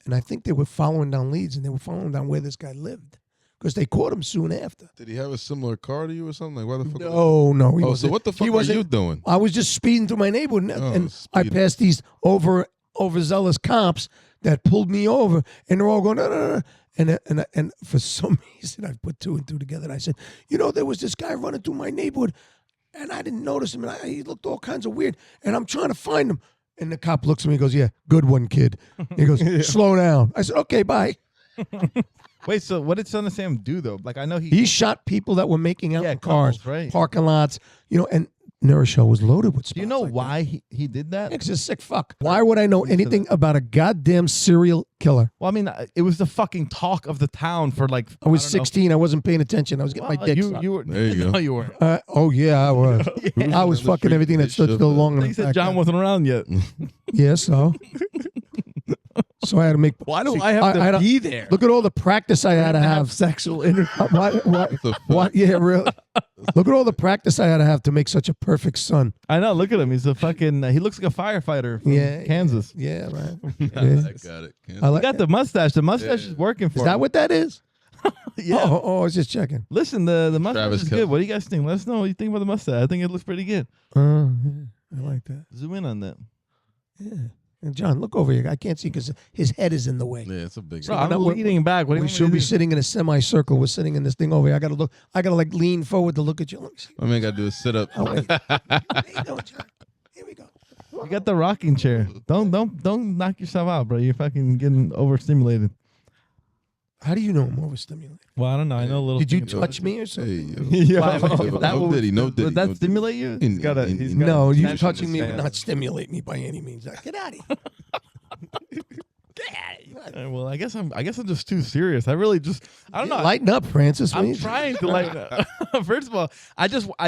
Speaker 3: And I think they were following down leads, and they were following down where this guy lived. Because they caught him soon after.
Speaker 2: Did he have a similar car to you or something? Like, why the fuck?
Speaker 3: No.
Speaker 2: So what the fuck were you doing?
Speaker 3: I was just speeding through my neighborhood, and I passed these overzealous cops that pulled me over, and they're all going, no. And for some reason, I put 2 and 2 together, and I said, there was this guy running through my neighborhood, and I didn't notice him, and he looked all kinds of weird, and I'm trying to find him. And the cop looks at me and goes, yeah, good one, kid. He goes, slow down. I said, okay, bye.
Speaker 1: Wait, so what did Son of Sam do, though? Like, I know
Speaker 3: he shot people that were making out in cars,
Speaker 1: right?
Speaker 3: Parking lots, and New Rochelle was loaded with spots.
Speaker 1: Do you know why he did that?
Speaker 3: He's a sick fuck. Why would I know anything about a goddamn serial killer?
Speaker 1: Well, I mean, it was the fucking talk of the town for like...
Speaker 3: I was 16. I wasn't paying attention. I was getting my dick sucked.
Speaker 2: There you go.
Speaker 1: No, you weren't.
Speaker 3: Oh, yeah, I was. I was fucking everything that stood still long enough.
Speaker 1: He said John wasn't around yet.
Speaker 3: Yeah, so... So I had to make...
Speaker 1: Why do I have to be there?
Speaker 3: Look at all the practice I had to have.
Speaker 1: Sexual
Speaker 3: What? Yeah, really. Look at all the practice I had to have to make such a perfect son.
Speaker 1: I know. Look at him. He's a fucking... he looks like a firefighter from Kansas.
Speaker 3: Yeah, right.
Speaker 2: I got it.
Speaker 1: I got the mustache. The mustache is working for him.
Speaker 3: Is that what that is?
Speaker 1: Yeah.
Speaker 3: Oh, I was just checking.
Speaker 1: Listen, the mustache
Speaker 2: Travis
Speaker 1: is
Speaker 2: Kelce.
Speaker 1: good. What do you guys think? Let us know what you think about the mustache. I think it looks pretty good.
Speaker 3: Yeah, I like that.
Speaker 1: Zoom in on that.
Speaker 3: Yeah. And John, look over here. I can't see because his head is in the way.
Speaker 2: Yeah, it's a big.
Speaker 1: Bro,
Speaker 3: we're
Speaker 1: I'm
Speaker 3: not- we're-
Speaker 1: leaning back. What do you
Speaker 3: We
Speaker 1: want me
Speaker 3: should
Speaker 1: to
Speaker 3: be
Speaker 1: do?
Speaker 3: sitting in a semicircle. We're sitting in this thing over here. I gotta look. I gotta like lean forward to look at you. Let me see.
Speaker 2: I mean, gotta do a sit up.
Speaker 3: Oh, wait. There you go, John. Here we go.
Speaker 1: You got the rocking chair. Don't knock yourself out, bro. You're fucking getting overstimulated.
Speaker 3: How do you know I'm overstimulated?
Speaker 1: Well, I don't know. I know a little.
Speaker 3: Did you
Speaker 1: thing
Speaker 3: touch me or something?
Speaker 2: Hey, yo.
Speaker 1: Why,
Speaker 2: No
Speaker 1: would-
Speaker 2: diddy, no diddy,
Speaker 1: Would that
Speaker 2: no
Speaker 1: stimulate you?
Speaker 2: In-
Speaker 4: got a-
Speaker 2: in-
Speaker 4: he's
Speaker 2: in-
Speaker 4: got
Speaker 3: No, you
Speaker 4: tension
Speaker 3: touching
Speaker 4: in
Speaker 3: me
Speaker 4: his
Speaker 3: would
Speaker 4: hands.
Speaker 3: not stimulate me by any means. Get out of here.
Speaker 1: Well, I guess I'm just too serious. I really just. I don't know.
Speaker 3: Lighten up, Francis.
Speaker 1: I'm trying to like. First of all,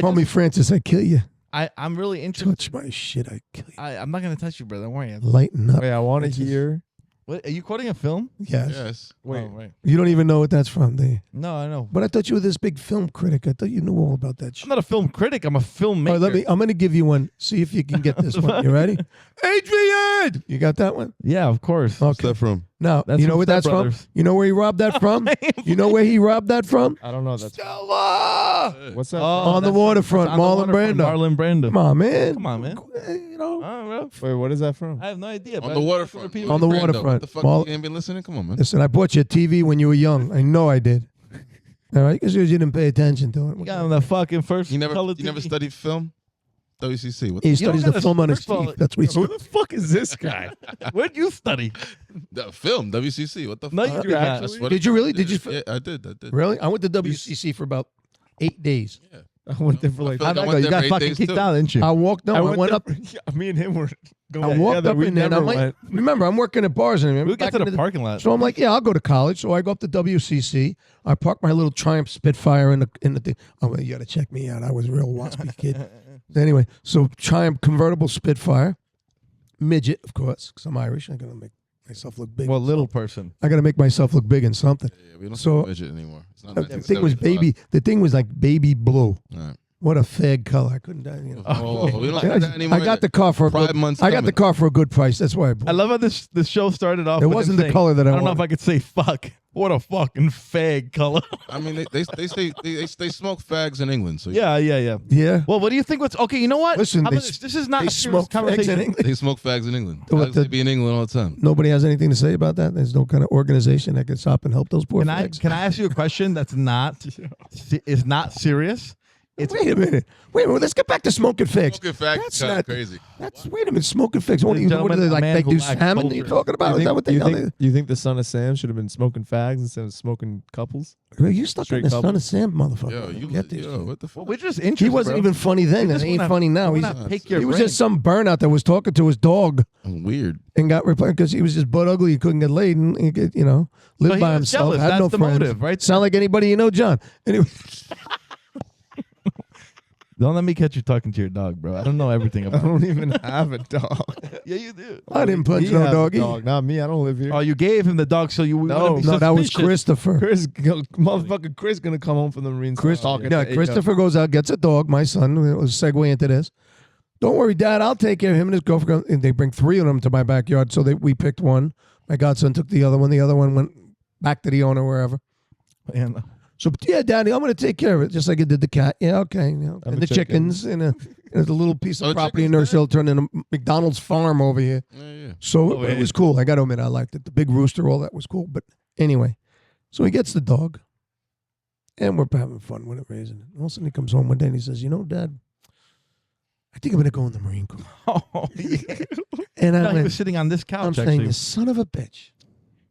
Speaker 3: Call me Francis. I kill you.
Speaker 1: I'm really interested.
Speaker 3: Touch my shit. I kill you.
Speaker 1: I'm not gonna touch you, brother. Don't worry.
Speaker 3: Lighten up.
Speaker 4: Wait, I want to hear.
Speaker 1: What are you quoting a film?
Speaker 3: Yes.
Speaker 2: Yes.
Speaker 4: Wait,
Speaker 1: Oh, right.
Speaker 3: You don't even know what that's from, do you?
Speaker 1: No, I know.
Speaker 3: But I thought you were this big film critic. I thought you knew all about that shit.
Speaker 1: I'm not a film critic. I'm a filmmaker.
Speaker 3: All right, I'm going to give you one. See if you can get this one. You ready? Adrian! You got that one?
Speaker 1: Yeah, of course.
Speaker 2: What's
Speaker 3: Okay.
Speaker 2: that from?
Speaker 3: Now,
Speaker 1: That's
Speaker 3: you know
Speaker 1: from
Speaker 3: where
Speaker 1: Step
Speaker 3: that's from?
Speaker 1: Brothers.
Speaker 3: You know where he robbed that from? You know where he robbed that from?
Speaker 4: I don't know. That's
Speaker 3: Stella!
Speaker 4: what's that?
Speaker 3: On the
Speaker 1: that's-
Speaker 3: waterfront,
Speaker 1: that's on the
Speaker 3: Marlon
Speaker 1: waterfront,
Speaker 3: Brando.
Speaker 1: Marlon Brando.
Speaker 3: Come on, man.
Speaker 1: Come on, man.
Speaker 3: You know,
Speaker 1: Bro.
Speaker 4: Wait, what is that from?
Speaker 1: I have no idea.
Speaker 2: On
Speaker 1: but
Speaker 2: the
Speaker 1: I-
Speaker 2: waterfront.
Speaker 1: people-
Speaker 3: On the
Speaker 2: Brando,
Speaker 3: waterfront.
Speaker 2: What the fuck?
Speaker 3: Well-
Speaker 2: You ain't been listening? Come on, man.
Speaker 3: listen, I bought you a TV when you were young. I know I did. All right? Because you didn't pay attention to it.
Speaker 1: You got on the fucking first.
Speaker 2: You never
Speaker 1: color
Speaker 2: studied film? WCC. What
Speaker 3: He
Speaker 2: the,
Speaker 3: studies
Speaker 1: gotta-
Speaker 3: the film on his
Speaker 1: first of all,
Speaker 3: teeth. That's what he
Speaker 1: Who
Speaker 3: said.
Speaker 1: the fuck is this guy? Where'd you study?
Speaker 2: the film? WCC. What the
Speaker 1: No,
Speaker 2: fuck?
Speaker 1: you did not.
Speaker 2: That's what
Speaker 3: Did you really? Did you?
Speaker 2: Yeah, I did.
Speaker 3: Really? I went to WCC for about 8 days.
Speaker 2: Yeah.
Speaker 4: I went there for like.
Speaker 2: I feel like
Speaker 1: How'd that
Speaker 2: I
Speaker 1: go?
Speaker 2: went
Speaker 1: You
Speaker 2: there
Speaker 1: got
Speaker 2: for 8
Speaker 1: fucking
Speaker 2: days,
Speaker 1: kicked
Speaker 2: too.
Speaker 1: out, didn't you?
Speaker 3: I walked. No, I went up.
Speaker 4: Me and him were going
Speaker 3: I walked
Speaker 4: together.
Speaker 3: up
Speaker 4: We
Speaker 3: in there. And
Speaker 4: never
Speaker 3: I'm like,
Speaker 4: went.
Speaker 3: remember, I'm working at bars. And remember,
Speaker 1: We got
Speaker 3: back
Speaker 1: to
Speaker 3: in
Speaker 1: the parking lot.
Speaker 3: So I'm like, yeah, I'll go to college. So I go up to WCC. I park my little Triumph Spitfire in the thing. Oh, well, you got to check me out. I was a real waspy kid. Anyway, so Triumph convertible Spitfire, midget, of course, because I'm Irish. I got to make myself look big.
Speaker 1: Well, little person.
Speaker 3: I got to make myself look big in something.
Speaker 2: Yeah, we don't
Speaker 3: So-
Speaker 2: see midget anymore. It's not
Speaker 3: The thing was
Speaker 2: 1975.
Speaker 3: baby. The thing was like baby blue.
Speaker 2: All right.
Speaker 3: What a fag color. I couldn't. You know.
Speaker 2: Oh, we don't have that anymore.
Speaker 3: I got the car for a
Speaker 2: Pride
Speaker 3: good,
Speaker 2: Month's
Speaker 3: I got the
Speaker 2: coming.
Speaker 3: car for a good price. That's why I bought
Speaker 1: I
Speaker 3: it.
Speaker 1: love how this show started off.
Speaker 3: It
Speaker 1: with
Speaker 3: wasn't
Speaker 1: him
Speaker 3: the
Speaker 1: saying,
Speaker 3: color that I
Speaker 1: I don't know if
Speaker 3: wanted.
Speaker 1: I could say fuck. What a fucking fag color.
Speaker 2: I mean, they say they smoke fags in England. So
Speaker 1: yeah.
Speaker 3: Yeah.
Speaker 1: Well, what do you think? What's okay? You know what?
Speaker 3: Listen,
Speaker 1: How
Speaker 3: they
Speaker 1: about this is not
Speaker 3: They
Speaker 1: a serious
Speaker 3: smoke fags in
Speaker 1: conversation.
Speaker 3: England.
Speaker 2: they smoke fags in England.
Speaker 3: What
Speaker 2: Fags,
Speaker 3: the-
Speaker 2: they be in England all the time.
Speaker 3: Nobody has anything to say about that. There's no kind of organization that can stop and help those poor
Speaker 1: Can I
Speaker 3: fags.
Speaker 1: ask you a question that's not is not serious? It's
Speaker 3: Wait a minute. Let's get back to smoking fags.
Speaker 2: Smoking fags
Speaker 3: That's
Speaker 2: is kind
Speaker 3: not-
Speaker 2: of crazy.
Speaker 3: Wait a minute. Smoking fags. What do
Speaker 1: Gentlemen,
Speaker 3: they
Speaker 1: a
Speaker 3: like?
Speaker 1: man
Speaker 3: They
Speaker 1: who
Speaker 3: do
Speaker 1: lacks
Speaker 3: salmon? You're
Speaker 1: culture.
Speaker 3: talking about? Is that what they?
Speaker 4: You think the son of Sam should have been smoking fags instead of smoking couples?
Speaker 3: You stuck
Speaker 4: Straight
Speaker 3: in the son
Speaker 4: couple.
Speaker 3: of Sam, motherfucker.
Speaker 2: Yo, you
Speaker 3: Get this.
Speaker 2: yo, what the fuck?
Speaker 1: well, we're just interested.
Speaker 3: He wasn't
Speaker 1: bro.
Speaker 3: even funny then, and
Speaker 1: just
Speaker 3: he ain't
Speaker 1: wanna-
Speaker 3: funny now.
Speaker 1: we
Speaker 3: He's
Speaker 1: wanna pick your
Speaker 3: he was
Speaker 1: brain.
Speaker 3: just some burnout that was talking to his dog
Speaker 2: Weird.
Speaker 3: and got replaced because he was just butt ugly. He couldn't get laid and he could, lived
Speaker 1: So he
Speaker 3: by
Speaker 1: was
Speaker 3: himself.
Speaker 1: jealous.
Speaker 3: Had
Speaker 1: That's
Speaker 3: no
Speaker 1: the
Speaker 3: friends.
Speaker 1: motive, right?
Speaker 3: Sound like anybody you know, John. Anyway,
Speaker 1: Don't let me catch you talking to your dog, bro. I don't know everything
Speaker 4: I
Speaker 1: about.
Speaker 4: don't even have a dog.
Speaker 1: Yeah, you do.
Speaker 3: I didn't punch
Speaker 4: He
Speaker 3: no
Speaker 4: has a
Speaker 3: doggy.
Speaker 4: dog, not me. I don't live here.
Speaker 1: Oh, you gave him the dog, so you
Speaker 4: No,
Speaker 1: wouldn't be
Speaker 3: No, that was
Speaker 1: suspicious.
Speaker 3: Christopher.
Speaker 4: Motherfucker Chris gonna come home from the Marines. talking.
Speaker 3: Yeah, Christopher goes out, gets a dog. My son, it was a segue into this. Don't worry, Dad. I'll take care of him and his girlfriend. And they bring 3 of them to my backyard. So we picked one. My godson took the other one. The other one went back to the owner, wherever.
Speaker 1: And,
Speaker 3: So, yeah, Daddy, I'm going to take care of it, just like I did the cat. Yeah, okay.
Speaker 4: I'm
Speaker 3: And
Speaker 4: a
Speaker 3: the
Speaker 4: chicken.
Speaker 3: chickens and a little piece of
Speaker 2: Oh,
Speaker 3: property in
Speaker 2: chickens,
Speaker 3: Nurse Hill turned into a McDonald's farm over here.
Speaker 2: Yeah.
Speaker 3: So
Speaker 1: Oh,
Speaker 3: it
Speaker 1: yeah.
Speaker 3: was cool. I got to admit, I liked it. The big rooster, all that was cool. But anyway, so he gets the dog, and we're having fun with it, raising it. All of a sudden, he comes home one day and he says, Dad, I think I'm going to go in the Marine Corps.
Speaker 1: oh, yeah.
Speaker 3: And I
Speaker 1: No, he
Speaker 3: went,
Speaker 1: was sitting on this
Speaker 3: I'm
Speaker 1: couch.
Speaker 3: saying,
Speaker 1: Actually,
Speaker 3: you son of a bitch.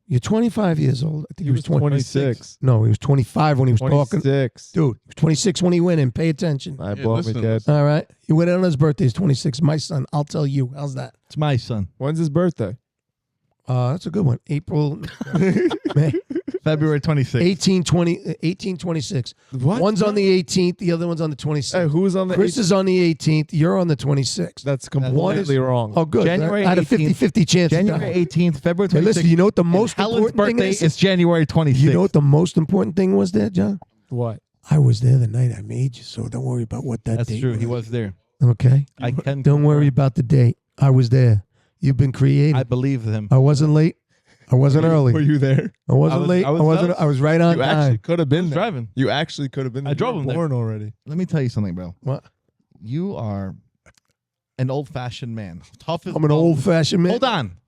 Speaker 3: You're 25 years old. I think
Speaker 4: He was 26.
Speaker 3: No, he was 25 when he was talking.
Speaker 4: 26.
Speaker 3: Dude, he was 26 when he went in. Pay attention.
Speaker 4: I
Speaker 2: Yeah,
Speaker 4: bought me
Speaker 2: listen,
Speaker 4: kid.
Speaker 3: All right. He went in on his birthday. He's 26. My son. I'll tell you. How's that?
Speaker 1: it's my son.
Speaker 4: When's his birthday?
Speaker 3: That's a good one. April, May,
Speaker 1: February 26th.
Speaker 3: 1826.
Speaker 4: What?
Speaker 3: One's on the 18th. The other one's on the 26th.
Speaker 4: Hey, who's on the?
Speaker 3: Chris is on the 18th. You're on the 26th.
Speaker 4: That's
Speaker 3: One is-
Speaker 4: completely wrong.
Speaker 3: Oh, good.
Speaker 1: January
Speaker 3: I had a
Speaker 1: 18th.
Speaker 3: 50-50 chance. of
Speaker 1: January
Speaker 3: dying.
Speaker 1: 18th, February 26th.
Speaker 3: Hey, listen, you know what the most
Speaker 1: Helen's
Speaker 3: important thing
Speaker 1: birthday
Speaker 3: is?
Speaker 1: is January 26th.
Speaker 3: You know what the most important thing was there, John?
Speaker 4: What?
Speaker 3: I was there the night I made you, so don't worry about what that
Speaker 1: That's
Speaker 3: date
Speaker 1: true. He was there.
Speaker 3: Okay?
Speaker 1: I can.
Speaker 3: Don't worry about the date. I was there. You've been created.
Speaker 1: I believe him.
Speaker 3: I wasn't late. I wasn't early.
Speaker 4: Were you there?
Speaker 3: I wasn't late. I was right on
Speaker 4: You
Speaker 3: time.
Speaker 4: actually could have been there.
Speaker 1: driving.
Speaker 4: You actually could have been there.
Speaker 1: I drove
Speaker 4: You
Speaker 1: him
Speaker 4: were
Speaker 1: there.
Speaker 4: born already.
Speaker 1: Let me tell you something, bro.
Speaker 3: What?
Speaker 1: You are an old-fashioned man. Tough as
Speaker 3: I'm an
Speaker 1: bones.
Speaker 3: old-fashioned man.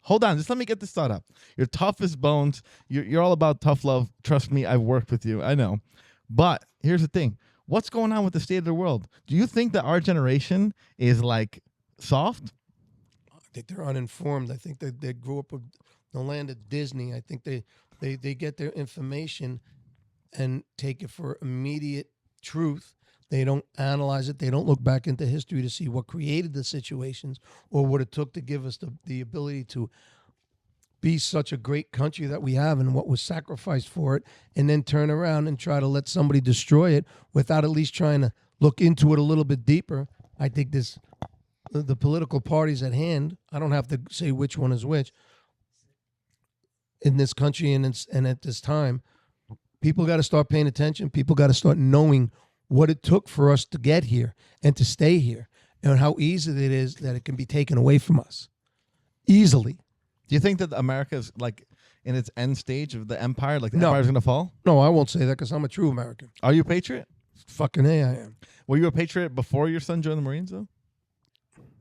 Speaker 1: Hold on. Just let me get this thought up. You're tough as bones. You're all about tough love. Trust me, I've worked with you. I know. But here's the thing. What's going on with the state of the world? Do you think that our generation is like soft?
Speaker 3: I think they're uninformed. I think they grew up in the land of Disney. I think they get their information and take it for immediate truth. They don't analyze it. They don't look back into history to see what created the situations or what it took to give us the ability to be such a great country that we have and what was sacrificed for it, and then turn around and try to let somebody destroy it without at least trying to look into it a little bit deeper. I think the political parties at hand, I don't have to say which one is which, in this country and at this time, people got to start paying attention. People got to start knowing what it took for us to get here and to stay here, and how easy it is that it can be taken away from us easily.
Speaker 1: Do you think that America is like in its end stage of the empire? Like the
Speaker 3: No.
Speaker 1: empire's going to fall?
Speaker 3: No, I won't say that because I'm a true American.
Speaker 1: Are you a patriot?
Speaker 3: Fucking A, I am.
Speaker 1: Were you a patriot before your son joined the Marines, though?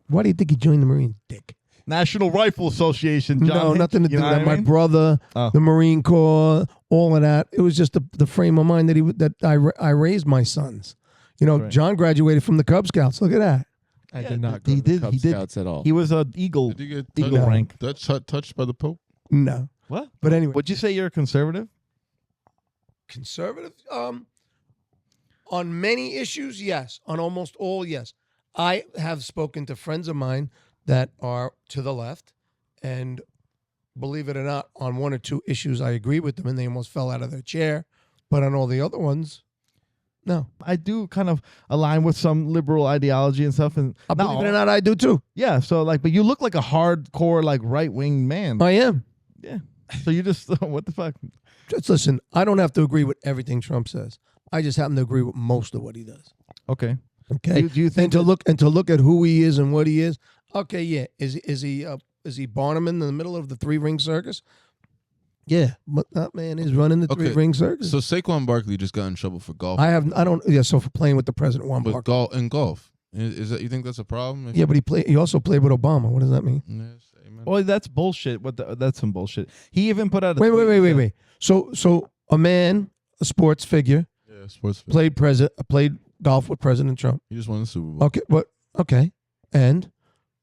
Speaker 3: Why do you think he joined the Marines, dick?
Speaker 1: National Rifle Association, John.
Speaker 3: No, nothing to do with that. My brother,
Speaker 1: Oh.
Speaker 3: the Marine Corps, all of that. It was just the frame of mind that I raised my sons. You know,
Speaker 1: Right.
Speaker 3: John graduated from the Cub Scouts. Look at that.
Speaker 4: I
Speaker 1: Yeah,
Speaker 4: did not
Speaker 1: he
Speaker 4: go to the
Speaker 1: did-
Speaker 4: Cub
Speaker 1: he did.
Speaker 4: Scouts at all.
Speaker 1: He was an Eagle.
Speaker 2: Did you get
Speaker 1: Eagle
Speaker 3: No.
Speaker 1: rank.
Speaker 2: touched by the Pope?
Speaker 3: No.
Speaker 1: What?
Speaker 3: But anyway.
Speaker 1: Would you say you're a conservative?
Speaker 3: Conservative? On many issues, yes. On almost all, yes. I have spoken to friends of mine that are to the left, and believe it or not, on one or two issues I agree with them, and they almost fell out of their chair. But on all the other ones, no.
Speaker 1: I do kind of align with some liberal ideology and stuff. And
Speaker 3: Believe it or not, I do too.
Speaker 1: yeah. So like, but you look like a hardcore, like right wing man.
Speaker 3: I am.
Speaker 1: Yeah. So you just what the fuck?
Speaker 3: Just listen, I don't have to agree with everything Trump says. I just happen to agree with most of what he does.
Speaker 1: Okay.
Speaker 3: Okay.
Speaker 1: Do you think
Speaker 3: and to look at who he is and what he is? Okay, yeah. Is he Barnum in the middle of the 3-ring circus? Yeah, but that man is running the 3-ring circus.
Speaker 2: So Saquon Barkley just got in trouble for golf.
Speaker 3: So for playing with the president, Juan
Speaker 2: With
Speaker 3: Barkley.
Speaker 2: golf. Is that, you think that's a problem?
Speaker 3: Yeah, but he also played with Obama. What does that mean?
Speaker 2: Yes, amen.
Speaker 1: Well, that's bullshit. That's some bullshit. He even put out a
Speaker 3: Wait. So a man, a sports figure,
Speaker 2: Yeah, sports.
Speaker 3: played golf with President Trump.
Speaker 2: He just won the Super Bowl.
Speaker 3: Okay, and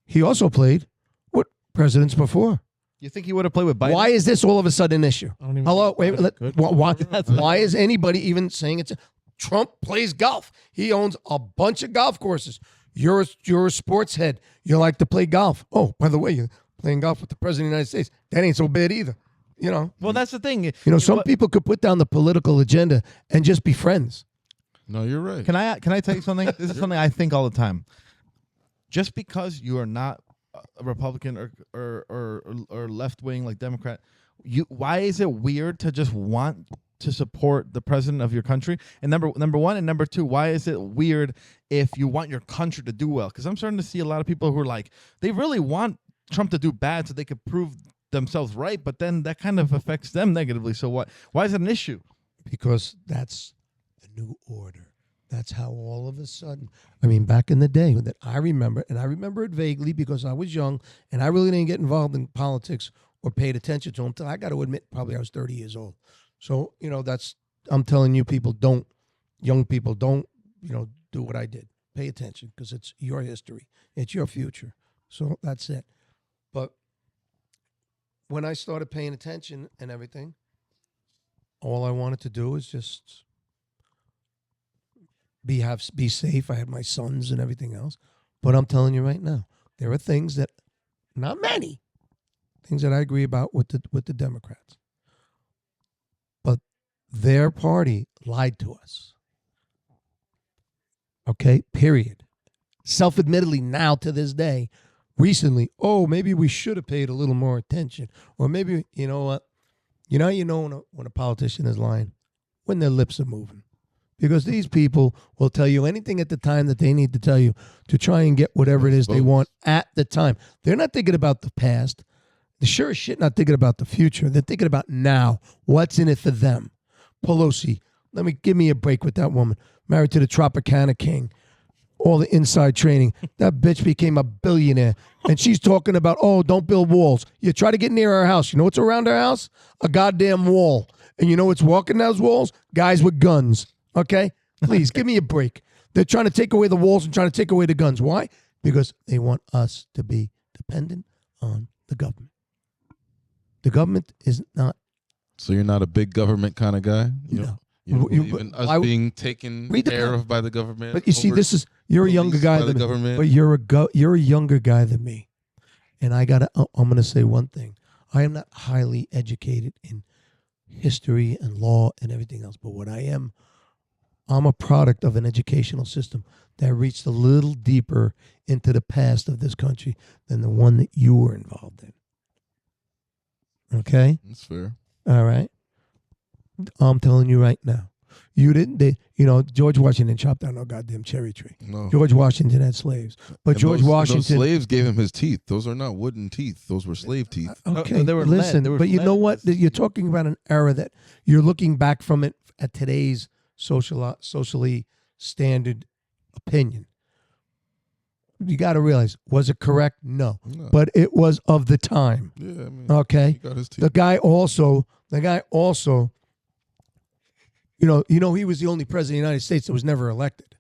Speaker 3: he also played with presidents before.
Speaker 1: You think he would have played with Biden?
Speaker 3: Why is this all of a sudden an issue?
Speaker 4: I don't even
Speaker 3: Hello,
Speaker 4: think
Speaker 3: wait.
Speaker 4: that's good.
Speaker 3: Why is anybody even saying it's? Trump plays golf. He owns a bunch of golf courses. You're a sports head. You like to play golf. Oh, by the way, you're playing golf with the president of the United States. That ain't so bad either. You know.
Speaker 1: Well, that's the thing.
Speaker 3: You know, some people could put down the political agenda and just be friends.
Speaker 2: No, you're right.
Speaker 1: Can I tell you something? This is something I think all the time. Just because you are not a Republican or left wing like Democrat, why is it weird to just want to support the president of your country? And number one and number two, why is it weird if you want your country to do well? Because I'm starting to see a lot of people who are like, they really want Trump to do bad so they could prove themselves right, but then that kind of affects them negatively. So why is it an issue?
Speaker 3: Because that's the new order. That's how all of a sudden, I mean, back in the day that I remember, and I remember it vaguely because I was young and I really didn't get involved in politics or paid attention to them until I got to admit, probably I was 30 years old. So, you know, I'm telling you, young people don't, do what I did. Pay attention because it's your history. It's your future. So that's it. But when I started paying attention and everything, all I wanted to do is just be safe. I had my sons and everything else. But I'm telling you right now, there are things that, not many, things that I agree about with the Democrats. But their party lied to us. Okay, period. Self-admittedly now to this day, recently, maybe we should have paid a little more attention. Or maybe, you know what? You know when a politician is lying? When their lips are moving. Because these people will tell you anything at the time that they need to tell you to try and get whatever it is they want at the time. They're not thinking about the past. They're sure as shit not thinking about the future. They're thinking about now. What's in it for them? Pelosi, give me a break with that woman. Married to the Tropicana King. All the inside training. That bitch became a billionaire. And she's talking about, oh, don't build walls. You try to get near our house. You know what's around our house? A goddamn wall. And you know what's walking those walls? Guys with guns. Okay? Please, give me a break. They're trying to take away the walls and trying to take away the guns. Why? Because they want us to be dependent on the government. The government is not.
Speaker 2: So you're not a big government kind of guy?
Speaker 3: No.
Speaker 2: You don't believe in us being taken care of by the government?
Speaker 3: But you see, you're a younger guy than me. But you're a younger guy than me. And I'm going to say one thing. I am not highly educated in history and law and everything else. But what I am, I'm a product of an educational system that reached a little deeper into the past of this country than the one that you were involved in. Okay?
Speaker 2: That's fair.
Speaker 3: All right. I'm telling you right now. George Washington chopped down no goddamn cherry tree.
Speaker 2: No.
Speaker 3: George Washington had slaves. But George Washington.
Speaker 2: Those slaves gave him his teeth. Those are not wooden teeth. Those were slave teeth.
Speaker 3: Okay. Listen, but you know what? You're talking about an era that you're looking back from it at today's socially standard opinion. You got to realize, was it correct? No. But it was of the time.
Speaker 2: Yeah, I mean,
Speaker 3: okay.
Speaker 2: he got his teeth.
Speaker 3: The guy also, he was the only president of the United States that was never elected.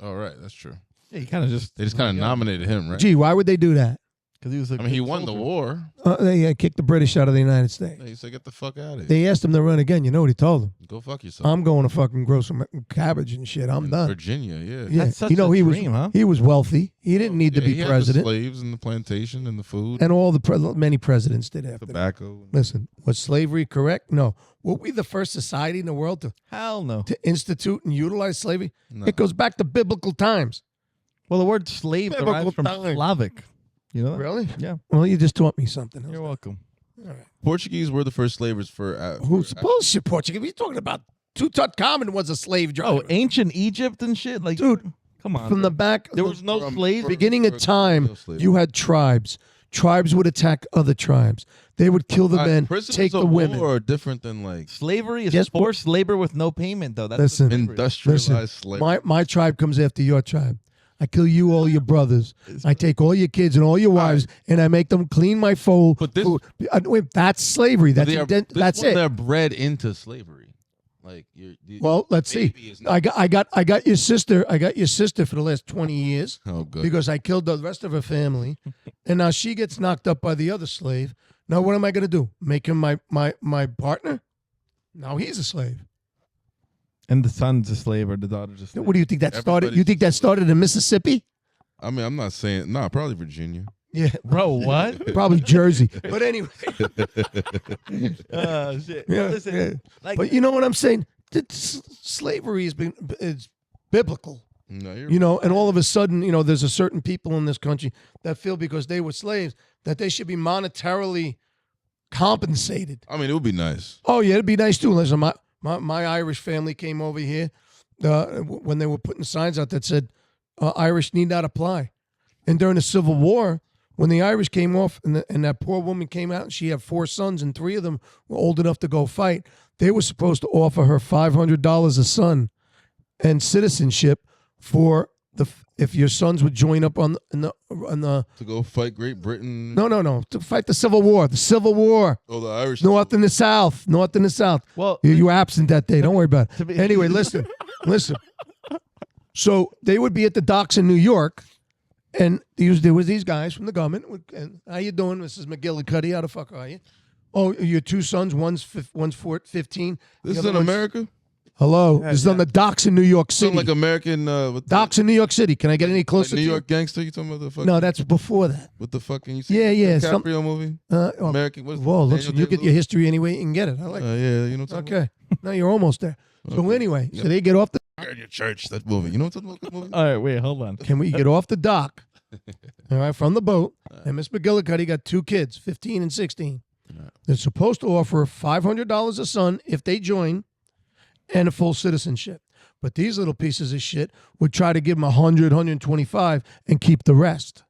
Speaker 2: Oh, right, that's true.
Speaker 1: Yeah, he kind of just.
Speaker 2: They just kind of nominated him, right?
Speaker 3: Gee, why would they do that?
Speaker 1: Because he was.
Speaker 2: He won the war.
Speaker 3: They kicked the British out of the United States.
Speaker 2: He said, "Get the fuck out of here."
Speaker 3: They asked him to run again. You know what he told them?
Speaker 2: Go fuck yourself.
Speaker 3: I'm going to fucking grow some cabbage and shit. I'm done.
Speaker 2: Virginia, yeah.
Speaker 1: That's such a dream, huh?
Speaker 3: He was wealthy. He didn't need to be president.
Speaker 2: The slaves and the plantation and the food
Speaker 3: and all many presidents did after
Speaker 2: tobacco.
Speaker 3: That. Listen, was slavery correct? No. Were we the first society in the world to institute and utilize slavery? No. It goes back to biblical times.
Speaker 1: Well, the word slave derives from Slavic. You know that?
Speaker 3: Really?
Speaker 1: Yeah.
Speaker 3: Well, you just taught me something.
Speaker 1: You're welcome.
Speaker 3: All right.
Speaker 2: Portuguese were the first slavers for.
Speaker 3: Who's bullshit? Portuguese? We're talking about Tutankhamun was a slave driver.
Speaker 1: Oh, ancient Egypt and shit, like
Speaker 3: dude.
Speaker 1: Come on.
Speaker 3: From the back,
Speaker 1: there was no slaves.
Speaker 3: Beginning of time, you had tribes. Tribes would attack other tribes. They would kill the men, take the women.
Speaker 2: War are different than like
Speaker 1: slavery is forced labor with no payment, though. That's
Speaker 2: industrialized slavery.
Speaker 3: My tribe comes after your tribe. I kill you, all your brothers. I take all your kids and all your wives, and I make them clean my food. That's slavery. That's it.
Speaker 2: They're bred into slavery. Like,
Speaker 3: well, let's see. I got your sister. I got your sister for the last 20 years.
Speaker 2: Oh, good.
Speaker 3: Because I killed the rest of her family, and now she gets knocked up by the other slave. Now what am I going to do? Make him my partner? Now he's a slave.
Speaker 1: And the son's a slave or the daughter's a slave.
Speaker 3: What do you think that started? You think that started in Mississippi?
Speaker 2: I mean, I'm not saying probably Virginia.
Speaker 3: Yeah,
Speaker 1: bro. What?
Speaker 3: Probably Jersey. But anyway.
Speaker 1: Shit.
Speaker 3: Yeah,
Speaker 1: Listen,
Speaker 3: but you know what I'm saying? Slavery is biblical.
Speaker 2: No,
Speaker 3: and all of a sudden, there's a certain people in this country that feel because they were slaves that they should be monetarily compensated.
Speaker 2: I mean, it would be nice.
Speaker 3: Oh yeah, it'd be nice too. Listen, my Irish family came over here when they were putting signs out that said Irish need not apply. And during the Civil War, when the Irish came off and that poor woman came out and she had 4 sons and 3 of them were old enough to go fight, they were supposed to offer her $500 a son and citizenship for if your sons would join up on the
Speaker 2: to go fight Great Britain.
Speaker 3: No, to fight the Civil War. The Civil War.
Speaker 2: Oh, the Irish.
Speaker 3: North and the South.
Speaker 1: Well,
Speaker 3: you were absent that day. Don't worry about it. Anyway, listen. So they would be at the docks in New York, and there was these guys from the government. And how you doing, Mrs. McGillicuddy? How the fuck are you? Oh, your 2 sons. One's 15.
Speaker 2: This is in America.
Speaker 3: Hello. This is on the docks in New York City.
Speaker 2: Sound like American.
Speaker 3: Docks in New York City. Can I get any closer?
Speaker 2: Like New York Gangster? You talking about the fucking?
Speaker 3: No, that's before that.
Speaker 2: With the fucking. You see
Speaker 3: yeah.
Speaker 2: DiCaprio movie. American.
Speaker 3: Whoa, listen, you get your history anyway. You can get it. I like.
Speaker 2: Yeah, you know.
Speaker 3: Okay. Now you're almost there. So anyway, so they get off the.
Speaker 2: In your church, that movie. You know what I'm talking about? Movie?
Speaker 1: All right, wait, hold on.
Speaker 3: Can we get off the dock? All right, from the boat, and Miss McGillicuddy got 2 kids, 15 and 16. They're supposed to offer $500 a son if they join, and a full citizenship. But these little pieces of shit would try to give them 100, 125 and keep the rest.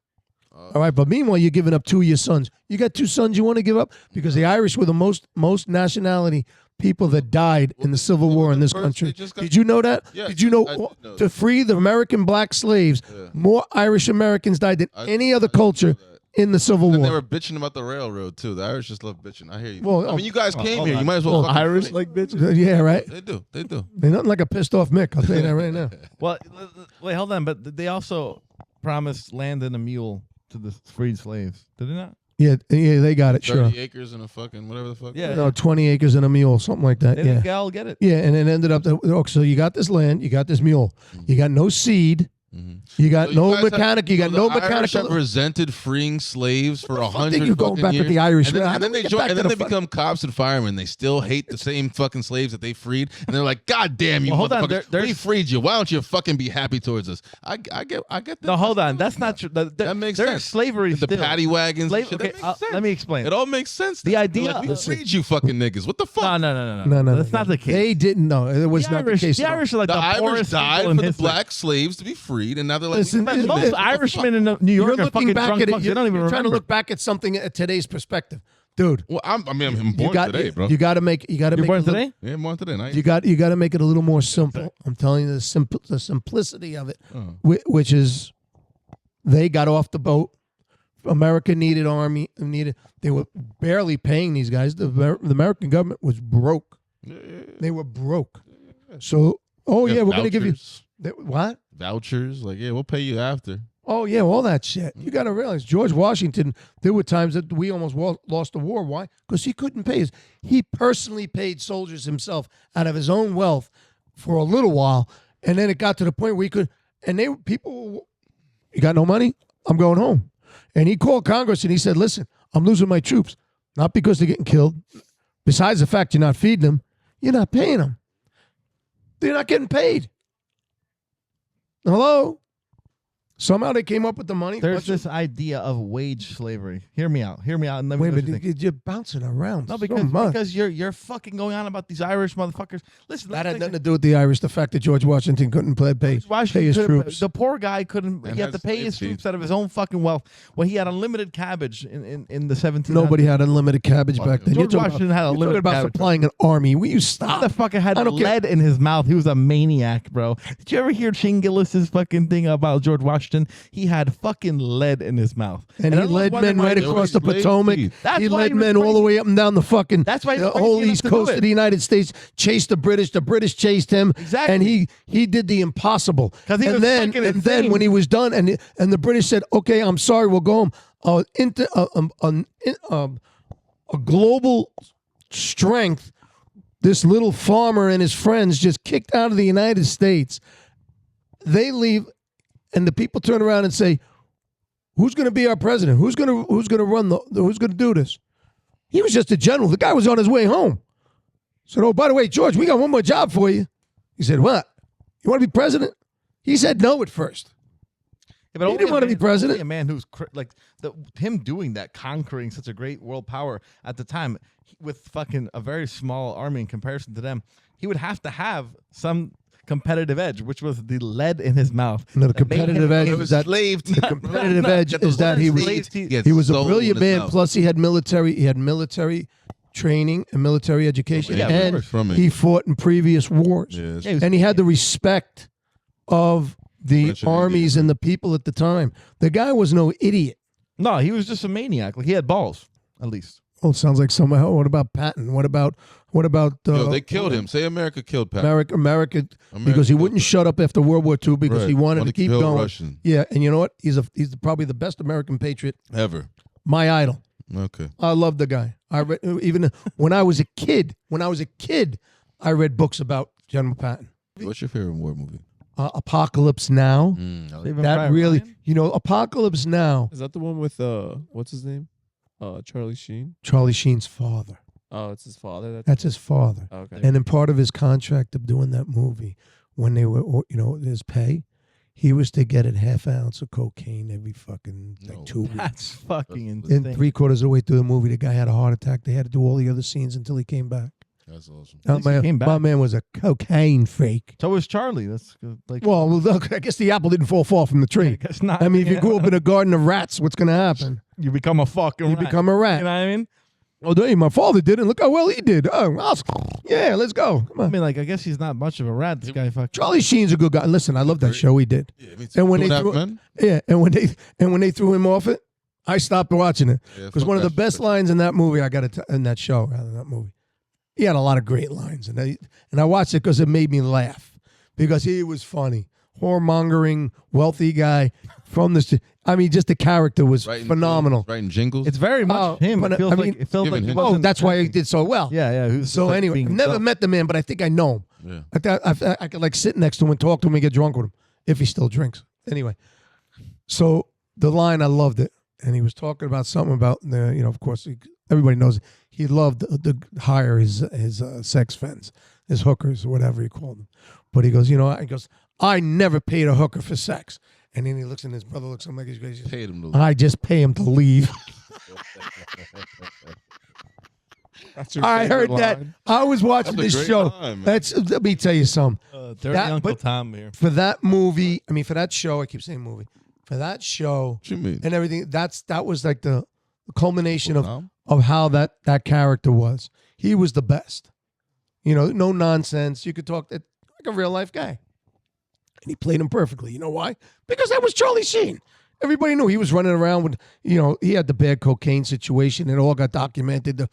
Speaker 3: All right, but meanwhile, you're giving up 2 of your sons. You got 2 sons you want to give up? Because the Irish were the most nationality people that died in the Civil War in this country. Did you know that?
Speaker 2: Yeah,
Speaker 3: Did you know to free the American black slaves, more Irish Americans died than any other culture in the Civil War.
Speaker 2: They were bitching about the railroad too. The Irish just love bitching. I hear you.
Speaker 3: Well,
Speaker 2: I mean, you guys came here. You might as well.
Speaker 4: Irish like bitches.
Speaker 3: Yeah, right.
Speaker 2: They do.
Speaker 3: They're nothing like a pissed off Mick. I'll tell you that right now.
Speaker 1: Well, wait, hold on. But they also promised land and a mule to the freed slaves. Did they not?
Speaker 3: Yeah, they got it.
Speaker 2: 30
Speaker 3: Sure.
Speaker 2: acres and a fucking whatever the fuck.
Speaker 1: Yeah.
Speaker 3: No, 20 acres and a mule, something like that.
Speaker 1: They
Speaker 3: Yeah.
Speaker 1: didn't all get it.
Speaker 3: Yeah, and it ended up that so you got this land, you got this mule, you got no seed. You got no mechanic. You got no mechanical.
Speaker 2: Irish resented freeing slaves for 100
Speaker 3: think you're going
Speaker 2: fucking
Speaker 3: back
Speaker 2: years.
Speaker 3: with the Irish.
Speaker 2: And then they join, and then they become cops and firemen. They still hate the same fucking slaves that they freed, and they're like, "God damn you,
Speaker 1: hold on,
Speaker 2: motherfuckers! We freed you. Why don't you fucking be happy towards us?" I get that.
Speaker 1: No, hold on. That's not true.
Speaker 2: That makes
Speaker 1: there's
Speaker 2: sense.
Speaker 1: slavery.
Speaker 2: The
Speaker 1: still.
Speaker 2: paddy wagons.
Speaker 1: Slave,
Speaker 2: Shit,
Speaker 1: okay,
Speaker 2: that makes sense.
Speaker 1: let me explain.
Speaker 2: It all makes sense.
Speaker 1: The idea.
Speaker 2: Like, we freed you, fucking niggas. What the fuck?
Speaker 1: No. That's not the case.
Speaker 3: They didn't know. It was not the case.
Speaker 1: The Irish are like
Speaker 2: The
Speaker 1: the
Speaker 2: Irish
Speaker 1: poorest
Speaker 2: died
Speaker 1: people in
Speaker 2: for the
Speaker 1: history.
Speaker 2: black slaves to be freed, and now they're like,
Speaker 3: Listen,
Speaker 1: Most Irishmen in New York are fucking drunk fucks. They don't even
Speaker 3: You're trying to
Speaker 1: remember.
Speaker 3: look back at something at today's perspective, dude.
Speaker 2: well, I'm born today, bro.
Speaker 3: You got to make. You got to
Speaker 1: You're
Speaker 3: make.
Speaker 1: born
Speaker 3: it look-
Speaker 1: today?
Speaker 2: Yeah, I'm born today. Nice.
Speaker 3: You got to make it a little more simple. I'm telling you the simplicity of it, which is they got off the boat. America needed army. They were barely paying these guys. The American government was broke. They were broke. So, we're going to give you what?
Speaker 2: Vouchers, like, yeah, we'll pay you after.
Speaker 3: Oh, yeah, all that shit. You got to realize, George Washington, there were times that we almost lost the war. Why? Because he couldn't pay us. He personally paid soldiers himself out of his own wealth for a little while, and then it got to the point where he could, and you got no money? I'm going home. And he called Congress and he said, listen, I'm losing my troops, not because they're getting killed. Besides the fact you're not feeding them, you're not paying them. They're not getting paid. Hello? Somehow they came up with the money.
Speaker 1: There's this idea of wage slavery. Hear me out. And let me
Speaker 3: Wait a
Speaker 1: know what you
Speaker 3: minute,
Speaker 1: think.
Speaker 3: you're bouncing around.
Speaker 1: No,
Speaker 3: so much.
Speaker 1: because you're fucking going on about these Irish motherfuckers. Listen,
Speaker 3: That had nothing to do with the Irish. The fact that George Washington couldn't pay his troops.
Speaker 1: The poor guy couldn't.
Speaker 2: And
Speaker 1: He had to
Speaker 2: has
Speaker 1: pay
Speaker 2: slave
Speaker 1: his
Speaker 2: chiefs.
Speaker 1: troops out of his own fucking wealth. When he had unlimited cabbage in the 1700s.
Speaker 3: Nobody had unlimited cabbage back then.
Speaker 1: George Washington had a
Speaker 3: you're
Speaker 1: limited
Speaker 3: talking about
Speaker 1: cabbage.
Speaker 3: supplying an army. Will you stop?
Speaker 1: The fucker had
Speaker 3: I don't care.
Speaker 1: lead in his mouth. He was a maniac, bro. Did you ever hear Chingilis's fucking thing about George Washington? He had fucking lead in his mouth.
Speaker 3: And he led men right across the Potomac.
Speaker 1: That's
Speaker 3: He
Speaker 1: why
Speaker 3: led
Speaker 1: he was
Speaker 3: men all the
Speaker 1: crazy.
Speaker 3: way up and down the fucking
Speaker 1: That's why he
Speaker 3: the
Speaker 1: was crazy
Speaker 3: whole
Speaker 1: enough
Speaker 3: East
Speaker 1: to do
Speaker 3: Coast
Speaker 1: it.
Speaker 3: of the United States. Chased the British. The British chased him.
Speaker 1: Exactly.
Speaker 3: And he did the impossible.
Speaker 1: 'Cause he was
Speaker 3: then
Speaker 1: fucking
Speaker 3: and then
Speaker 1: insane.
Speaker 3: when he was done and the British said, "Okay, I'm sorry, we'll go home." A global strength. This little farmer and his friends just kicked out of the United States. They leave, and the people turn around and say, "Who's going to be our president? Who's going to run who's going to do this?" He was just a general. The guy was on his way home. Said, "Oh, by the way, George, we got one more job for you." He said, "What? You want to be president?" He said no at first.
Speaker 1: Yeah, but
Speaker 3: He didn't want to be president.
Speaker 1: Only a man who's him doing that, conquering such a great world power at the time with fucking a very small army in comparison to them, he would have to have some competitive edge, which was the lead in his mouth.
Speaker 3: No, the competitive edge is that
Speaker 2: slaved.
Speaker 3: the competitive edge is that he was a brilliant man. Plus, he had military training and military education,
Speaker 1: Yeah,
Speaker 3: and
Speaker 2: from it.
Speaker 3: he fought in previous wars,
Speaker 2: Yes.
Speaker 1: Yeah, he was-
Speaker 3: and he had the respect of the
Speaker 2: British and
Speaker 3: armies
Speaker 2: Indian.
Speaker 3: and the people at the time. The guy was no idiot.
Speaker 1: No, he was just a maniac. Like, he had balls, at least.
Speaker 3: Oh, it sounds like somehow. What about Patton? What about?
Speaker 2: Yo, they killed him. Say America killed Pat.
Speaker 3: America, because he
Speaker 2: killed
Speaker 3: wouldn't
Speaker 2: him.
Speaker 3: shut up after World War II because
Speaker 2: Right.
Speaker 3: he wanted to
Speaker 2: Wanted to
Speaker 3: keep
Speaker 2: kill
Speaker 3: going.
Speaker 2: Russian.
Speaker 3: Yeah, and you know what? He's probably the best American patriot.
Speaker 2: Ever.
Speaker 3: My idol.
Speaker 2: Okay.
Speaker 3: I love the guy. I read even when I was a kid. I read books about General Patton.
Speaker 2: What's your favorite war movie?
Speaker 3: Apocalypse Now.
Speaker 2: I like
Speaker 1: Saving
Speaker 3: That
Speaker 1: Private
Speaker 3: really,
Speaker 1: Ryan?
Speaker 3: Apocalypse Now.
Speaker 4: Is that the one with what's his name? Charlie Sheen.
Speaker 3: Charlie Sheen's father.
Speaker 4: Oh, it's his father.
Speaker 3: That's his father.
Speaker 4: Okay.
Speaker 3: And in part of his contract of doing that movie, when they were, his pay, he was to get a half ounce of cocaine every fucking
Speaker 2: No.
Speaker 3: 2 weeks.
Speaker 1: That's fucking
Speaker 3: And
Speaker 1: insane.
Speaker 3: 3/4 of the way through the movie, the guy had a heart attack. They had to do all the other scenes until he came back.
Speaker 2: That's awesome.
Speaker 3: My man was a cocaine freak.
Speaker 1: So was Charlie. That's like.
Speaker 3: Well, look, I guess the apple didn't fall far from the tree.
Speaker 1: I guess not.
Speaker 3: I mean, if you grew up in a garden of rats, what's going to happen?
Speaker 1: You become a fucking rat.
Speaker 3: Become a rat.
Speaker 1: You know what I mean?
Speaker 3: Well, my father did, and look how well he did. Oh, yeah, let's go. Come on.
Speaker 1: I mean, like, I guess he's not much of a rat. This guy fucking.
Speaker 3: Charlie Sheen's a good guy. Listen, I love that show he did.
Speaker 2: Yeah, me too.
Speaker 3: And when they threw him off it, I stopped watching it because one of the best lines in that movie in that show, he had a lot of great lines, and I watched it because it made me laugh because he was funny, whoremongering, wealthy guy from the. I mean, just the character was phenomenal.
Speaker 2: Writing jingles.
Speaker 1: It's very much him. It feels like he wasn't.
Speaker 3: That's why he did so well.
Speaker 1: Yeah.
Speaker 3: So anyway, I've never met the man, but I think I know him. Yeah. I could like sit next to him and talk to him and get drunk with him if he still drinks. Anyway, so the line, I loved it, and he was talking about something about of course everybody knows he loved to hire his sex friends, his hookers, or whatever he called them. But he goes, I never paid a hooker for sex. And then he looks, and his brother looks at him like he's crazy.
Speaker 2: Paid him to leave.
Speaker 3: I just pay him to leave. I heard that. I was watching this show. Let me tell you something.
Speaker 1: Dirty Uncle Tom here.
Speaker 3: For that movie, for that show, I keep saying movie. For that show
Speaker 2: what you mean?
Speaker 3: And everything, that was like the culmination of how that character was. He was the best. No nonsense. You could talk like a real life guy. And he played him perfectly. You know why? Because that was Charlie Sheen. Everybody knew he was running around with, he had the bad cocaine situation. It all got documented, the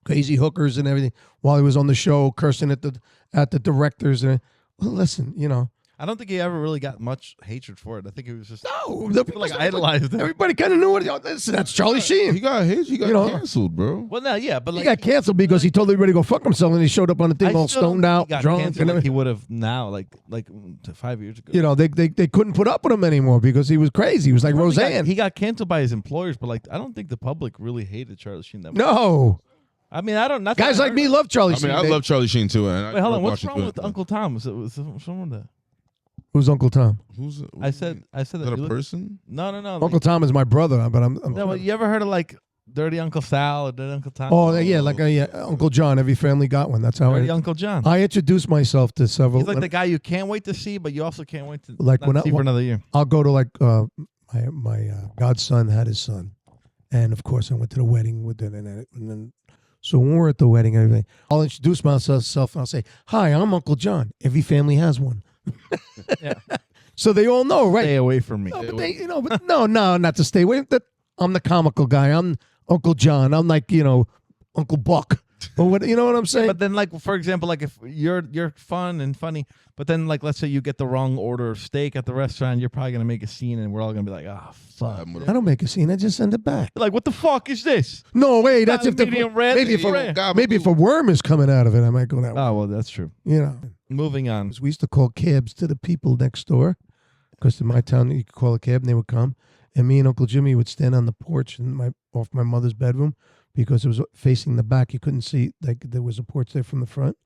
Speaker 3: crazy hookers and everything, while he was on the show, cursing at the directors. And listen,
Speaker 1: I don't think he ever really got much hatred for it. I think it was just
Speaker 3: people
Speaker 1: idolized him.
Speaker 3: Everybody kind of knew what. Listen, that's Charlie Sheen.
Speaker 2: He got canceled, bro.
Speaker 1: Well, no, yeah, but
Speaker 3: he got canceled because he told everybody to go fuck himself, and he showed up on the thing all stoned out, drunk, and
Speaker 1: like he would have now, like 5 years ago.
Speaker 3: They couldn't put up with him anymore because he was crazy. He was like Roseanne.
Speaker 1: He got canceled by his employers, but I don't think the public really hated Charlie Sheen that much.
Speaker 3: No.
Speaker 1: I mean, I don't.
Speaker 3: Guys like me love Charlie Sheen.
Speaker 2: I love Charlie Sheen too.
Speaker 1: Wait, hold on. What's wrong with Uncle Tom? Was someone that?
Speaker 3: Who's Uncle Tom?
Speaker 1: I said that.
Speaker 2: A person?
Speaker 1: No.
Speaker 3: Uncle Tom is my brother, but I'm
Speaker 1: no, you ever heard of like Dirty Uncle Sal or Dirty Uncle Tom?
Speaker 3: Oh, yeah, Uncle John. Every family got one. That's how
Speaker 1: Dirty Uncle John.
Speaker 3: I introduced myself to several.
Speaker 1: He's like the guy you can't wait to see, but you also can't wait to see for another year.
Speaker 3: I'll go to my godson had his son, and of course I went to the wedding with it, and then. So when we're at the wedding and everything, I'll introduce myself and I'll say, "Hi, I'm Uncle John. Every family has one."
Speaker 1: Yeah.
Speaker 3: So they all know, right?
Speaker 1: Stay away from me.
Speaker 3: No, but no, not to stay away. I'm the comical guy. I'm Uncle John. I'm like, Uncle Buck. Or what, you know what I'm saying?
Speaker 1: But then, for example, if you're fun and funny, but then, let's say you get the wrong order of steak at the restaurant, you're probably going to make a scene, and we're all going to be like, oh, fuck.
Speaker 3: I don't make a scene. I just send it back.
Speaker 1: Like, what the fuck is this?
Speaker 3: No, wait. That's if
Speaker 1: medium rare.
Speaker 3: Maybe if a worm is coming out of it, I might go that way.
Speaker 1: Oh, well, that's true. Moving on.
Speaker 3: We used to call cabs to the people next door, because in my town, you could call a cab, and they would come. And me and Uncle Jimmy would stand on the porch off my mother's bedroom, because it was facing the back. You couldn't see, there was a porch there from the front.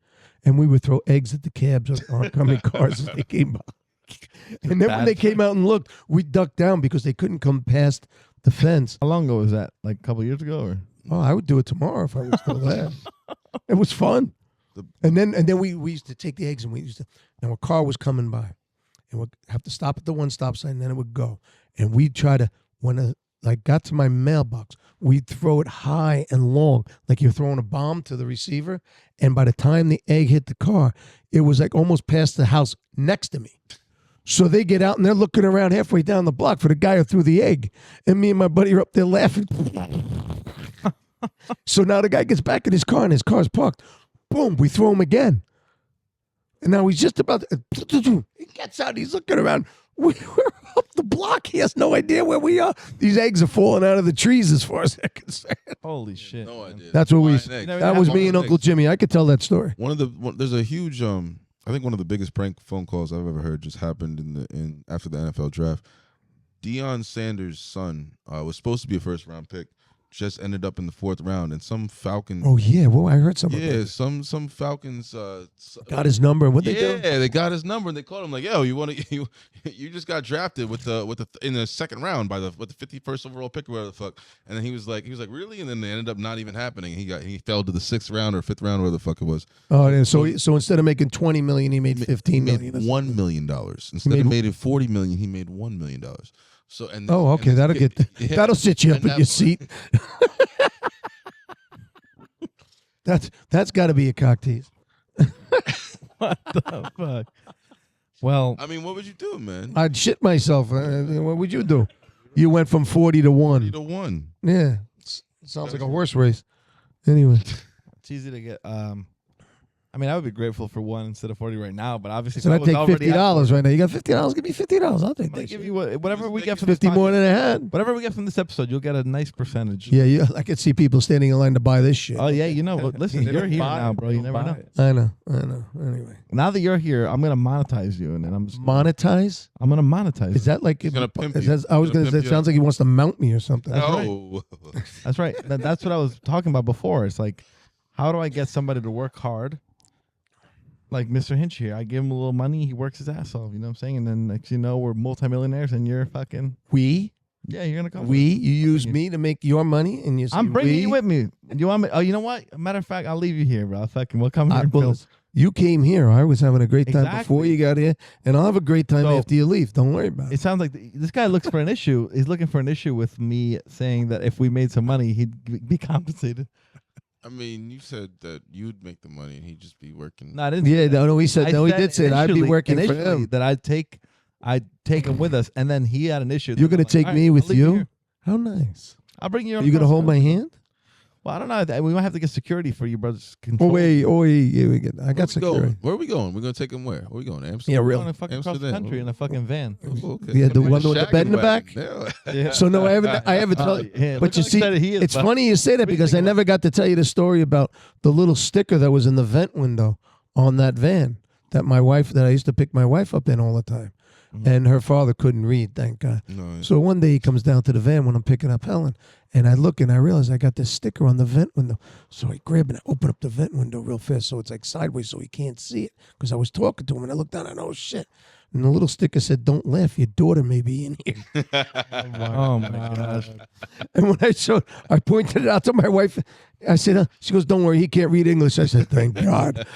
Speaker 3: And we would throw eggs at the cabs or oncoming cars as they came by. And then when they came out and looked, we ducked down because they couldn't come past the fence.
Speaker 1: How long ago was that? Like a couple years ago? Or?
Speaker 3: Oh, I would do it tomorrow if I was still there. It was fun. And then we used to take the eggs, and now a car was coming by, and we'd have to stop at the one stop sign, and then it would go. And we'd try to, when got to my mailbox, we'd throw it high and long, like you're throwing a bomb to the receiver. And by the time the egg hit the car, it was almost past the house next to me. So they get out and they're looking around halfway down the block for the guy who threw the egg. And me and my buddy are up there laughing. So now the guy gets back in his car and his car's parked. Boom, we throw him again. And now he's just about to, he gets out, he's looking around. We're up the block. He has no idea where we are. These eggs are falling out of the trees as far as they're concerned.
Speaker 1: Holy shit.
Speaker 2: No idea.
Speaker 3: That's what that was me and Uncle Jimmy. I could tell that story.
Speaker 2: There's a huge, I think one of the biggest prank phone calls I've ever heard just happened after the NFL draft. Deion Sanders' son was supposed to be a first-round pick, just ended up in the 4th round, and some Falcons.
Speaker 3: Oh yeah, well I heard something.
Speaker 2: Yeah, some Falcons
Speaker 3: got his number. And what they do?
Speaker 2: Yeah, they got his number and they called him like, "Yo, you just got drafted with the in the 2nd round with the 51st overall pick or whatever the fuck." And then he was like, really? And then they ended up not even happening. He fell to the 6th round or 5th round, where the fuck it was.
Speaker 3: Oh, yeah, so instead of making $20 million, he made $15 million.
Speaker 2: $1 million instead of making $40 million. He made $1 million. So
Speaker 3: okay, that'll sit you up in your seat. That's got to be a cock tease.
Speaker 1: What the fuck? Well,
Speaker 2: I mean, what would you do, man?
Speaker 3: I'd shit myself. What would you do? You went from 40 to 1.
Speaker 2: 40 to 1.
Speaker 3: Yeah, sounds like a horse race. Anyway,
Speaker 1: it's easy to get. I mean, I would be grateful for 1 instead of 40 right now, but obviously,
Speaker 3: so I take $50 right now. You got $50? Give me $50. I'll take that.
Speaker 1: Give you whatever we get from
Speaker 3: 50 more than I had.
Speaker 1: Whatever we get from this episode, you'll get a nice percentage.
Speaker 3: Yeah, I could see people standing in line to buy this shit.
Speaker 1: Oh yeah, listen, you're here now, bro. You never know.
Speaker 3: I know. Anyway,
Speaker 1: now that you're here, I'm gonna monetize you, and then I'm just
Speaker 3: monetize.
Speaker 1: I'm gonna monetize.
Speaker 3: Is that like?
Speaker 2: He's gonna pimp you.
Speaker 3: I was gonna say. It sounds like he wants to mount me or something.
Speaker 2: No,
Speaker 1: that's right. That's what I was talking about before. It's like, how do I get somebody to work hard? Like Mr. Hinchey here, I give him a little money, he works his ass off, you know what I'm saying? And then next you know, we're multimillionaires and you're fucking... Yeah, you're going to come.
Speaker 3: You use me to make your money and you say
Speaker 1: I'm bringing you with me. You want me? Oh, you know what? Matter of fact, I'll leave you here, bro. We'll come here and film.
Speaker 3: You came here. I was having a great time before you got here, and I'll have a great time after you leave. Don't worry about it.
Speaker 1: It sounds like this guy looks for an issue. He's looking for an issue with me saying that if we made some money, he'd be compensated.
Speaker 2: I mean, you said that you'd make the money and he'd just be working.
Speaker 1: No, I didn't.
Speaker 3: Yeah, no, he said no. He did say I'd be working for him.
Speaker 1: That I'd take him with us, and then he had an issue.
Speaker 3: You're gonna take me with you? How nice.
Speaker 1: I'll bring you.
Speaker 3: Are you gonna hold my hand?
Speaker 1: Well, I don't know. We might have to get security for you, brothers. Control.
Speaker 3: Wait. I got security.
Speaker 2: Where are we going? We're gonna take him where? Where are we going? Amsterdam?
Speaker 3: Yeah,
Speaker 1: We're
Speaker 3: really.
Speaker 1: going fucking across the country in a fucking van.
Speaker 2: Okay.
Speaker 3: Yeah, the one with the bed in the back.
Speaker 2: Yeah.
Speaker 3: So no, I haven't told you. But you see, it's funny you say that because I never got to tell you the story about the little sticker that was in the vent window on that van that I used to pick my wife up in all the time. And her father couldn't read, thank God.
Speaker 2: No.
Speaker 3: So one day he comes down to the van when I'm picking up Helen, and I look and I realize I got this sticker on the vent window. So I grab and I open up the vent window real fast so it's like sideways so he can't see it because I was talking to him and I looked down and oh shit. And the little sticker said, "Don't laugh, your daughter may be in here."
Speaker 1: Oh my gosh.
Speaker 3: And when I pointed it out to my wife. I said, she goes, "Don't worry, he can't read English." I said, "Thank God."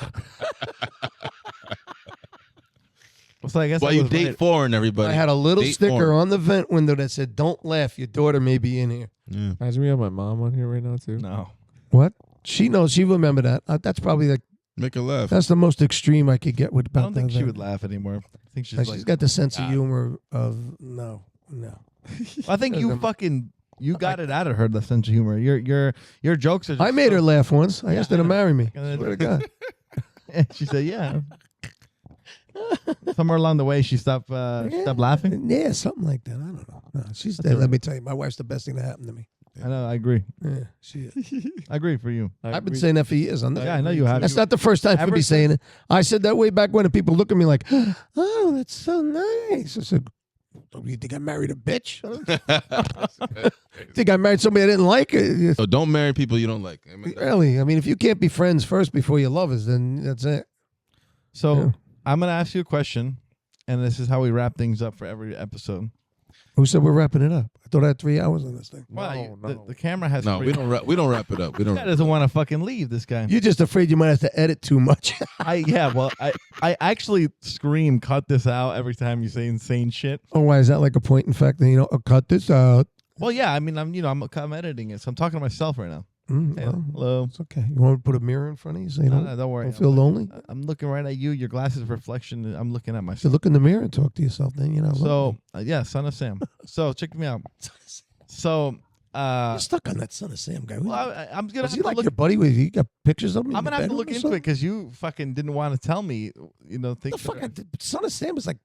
Speaker 1: So I guess
Speaker 2: you date foreign, everybody.
Speaker 3: I had a little sticker on the vent window that said, "Don't laugh, your daughter may be in here."
Speaker 2: Yeah.
Speaker 4: Imagine we have my mom on here right now too.
Speaker 1: No.
Speaker 3: What? She knows. She remember that. That's probably like
Speaker 2: Make her laugh.
Speaker 3: that's the most extreme I could get with about
Speaker 1: I don't think
Speaker 3: that
Speaker 1: she would laugh anymore. I think she's
Speaker 3: got the sense of humor of no.
Speaker 1: I think you got it out of her, the sense of humor. Your jokes are.
Speaker 3: I made her laugh once. I asked her to marry me. Swear to God.
Speaker 1: And she said, "Yeah." Somewhere along the way, she stopped laughing.
Speaker 3: Yeah, something like that. I don't know. No, she's dead. Let me tell you, my wife's the best thing that happened to me.
Speaker 1: I know. I agree.
Speaker 3: Yeah, she is.
Speaker 1: I agree for you.
Speaker 3: I've been saying that for years.
Speaker 1: Yeah, I know you have.
Speaker 3: That's not the first time for me saying it. I said that way back when, and people look at me like, "Oh, that's so nice." I said, "You think I married a bitch? Think I married somebody I didn't like?"
Speaker 2: So don't marry people you don't like.
Speaker 3: Really? I mean, if you can't be friends first before you're lovers, then that's it.
Speaker 1: So I'm going to ask you a question, and this is how we wrap things up for every episode.
Speaker 3: Who said we're wrapping it up? I thought I had 3 hours on this thing.
Speaker 1: Well, the camera has.
Speaker 2: No, we don't wrap it up. We don't.
Speaker 1: This guy doesn't want to fucking leave. This guy.
Speaker 3: You're just afraid you might have to edit too much.
Speaker 1: I actually scream, "Cut this out!" every time you say insane shit.
Speaker 3: Oh, why is that like a point in fact? That, cut this out.
Speaker 1: Well, yeah. I mean, I'm editing it, so I'm talking to myself right now. Hey,
Speaker 3: well,
Speaker 1: hello.
Speaker 3: It's okay. You want to put a mirror in front of you so you
Speaker 1: don't worry.
Speaker 3: Don't feel lonely?
Speaker 1: I'm looking right at you. Your glasses reflection. I'm looking at myself.
Speaker 3: So look in the mirror and talk to yourself. Then
Speaker 1: So Son of Sam. So check me out. So
Speaker 3: you're stuck on that Son of Sam guy.
Speaker 1: Well, I'm gonna.
Speaker 3: Is he like your buddy? With you got pictures of him?
Speaker 1: I'm gonna have to look into it because you fucking didn't want to tell me.
Speaker 3: The fuck, Son of Sam is like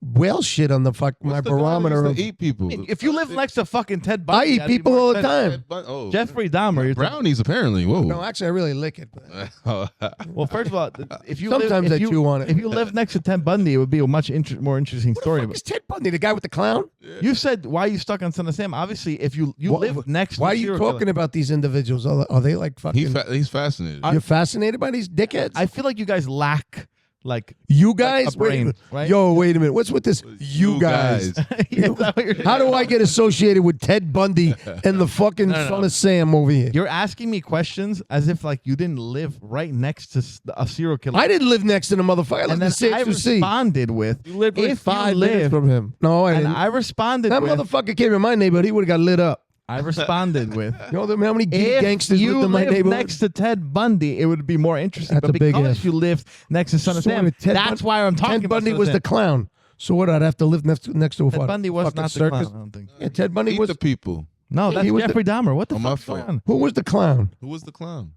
Speaker 3: whale shit on the my barometer of
Speaker 2: eat people.
Speaker 1: If you live next to fucking Ted Bundy,
Speaker 3: I eat
Speaker 1: that'd be
Speaker 3: people
Speaker 1: more
Speaker 3: all the
Speaker 1: expensive.
Speaker 3: time.
Speaker 2: Oh,
Speaker 1: Jeffrey Dahmer. You're
Speaker 2: brownies apparently. Whoa.
Speaker 3: No, actually, I really lick it. But
Speaker 1: well, first of all, if you
Speaker 3: sometimes I chew on it.
Speaker 1: If you live next to Ted Bundy, it would be a much more interesting story.
Speaker 3: What the fuck is Ted Bundy, the guy with the clown?
Speaker 1: You said why are you stuck on Son of Sam? Obviously, if you live next.
Speaker 3: Why
Speaker 1: to
Speaker 3: are you
Speaker 1: serial
Speaker 3: talking
Speaker 1: killer,
Speaker 3: about these individuals? Are they like fucking?
Speaker 2: He's fascinated.
Speaker 3: You're fascinated by these dickheads?
Speaker 1: I feel like you guys lack like
Speaker 3: you guys,
Speaker 1: a brain,
Speaker 3: wait,
Speaker 1: right?
Speaker 3: Yo, wait a minute. What's with this? You guys.
Speaker 1: Yeah, is that what you're
Speaker 3: How do I get associated with Ted Bundy and the fucking Son of Sam over here?
Speaker 1: You're asking me questions as if like you didn't live right next to a serial killer.
Speaker 3: I didn't live next to the motherfucker. I lived
Speaker 1: and then
Speaker 3: in
Speaker 1: I
Speaker 3: Safe
Speaker 1: responded with,
Speaker 4: You lived like
Speaker 1: if
Speaker 4: 5
Speaker 1: you
Speaker 4: minutes
Speaker 1: live,
Speaker 4: from him.
Speaker 3: No, I
Speaker 1: and
Speaker 3: didn't.
Speaker 1: I responded
Speaker 3: That
Speaker 1: with,
Speaker 3: motherfucker came in my neighborhood. He would have got lit up.
Speaker 1: I responded with,
Speaker 3: You know how many
Speaker 1: if
Speaker 3: gangsters
Speaker 1: you
Speaker 3: lived in my
Speaker 1: lived
Speaker 3: neighborhood?
Speaker 1: next to Ted Bundy, it would be more interesting.
Speaker 3: That's
Speaker 1: but
Speaker 3: a big
Speaker 1: because
Speaker 3: if.
Speaker 1: you lived next to Son of Sam, that's why I'm talking
Speaker 3: Ted
Speaker 1: about
Speaker 3: Bundy
Speaker 1: Son of
Speaker 3: was
Speaker 1: Sam.
Speaker 3: the clown. So what? I'd have to live next to a
Speaker 1: Ted Bundy was
Speaker 3: fucking
Speaker 1: not the
Speaker 3: circus.
Speaker 1: clown, I don't think.
Speaker 3: Yeah, Ted Bundy
Speaker 2: Eat
Speaker 3: was.
Speaker 2: the people.
Speaker 1: No, that's
Speaker 3: he was
Speaker 1: Jeffrey Dahmer. What the
Speaker 2: Oh, my
Speaker 1: fuck's going
Speaker 2: fault.
Speaker 1: on?
Speaker 3: Who was the clown?
Speaker 2: Who was the clown?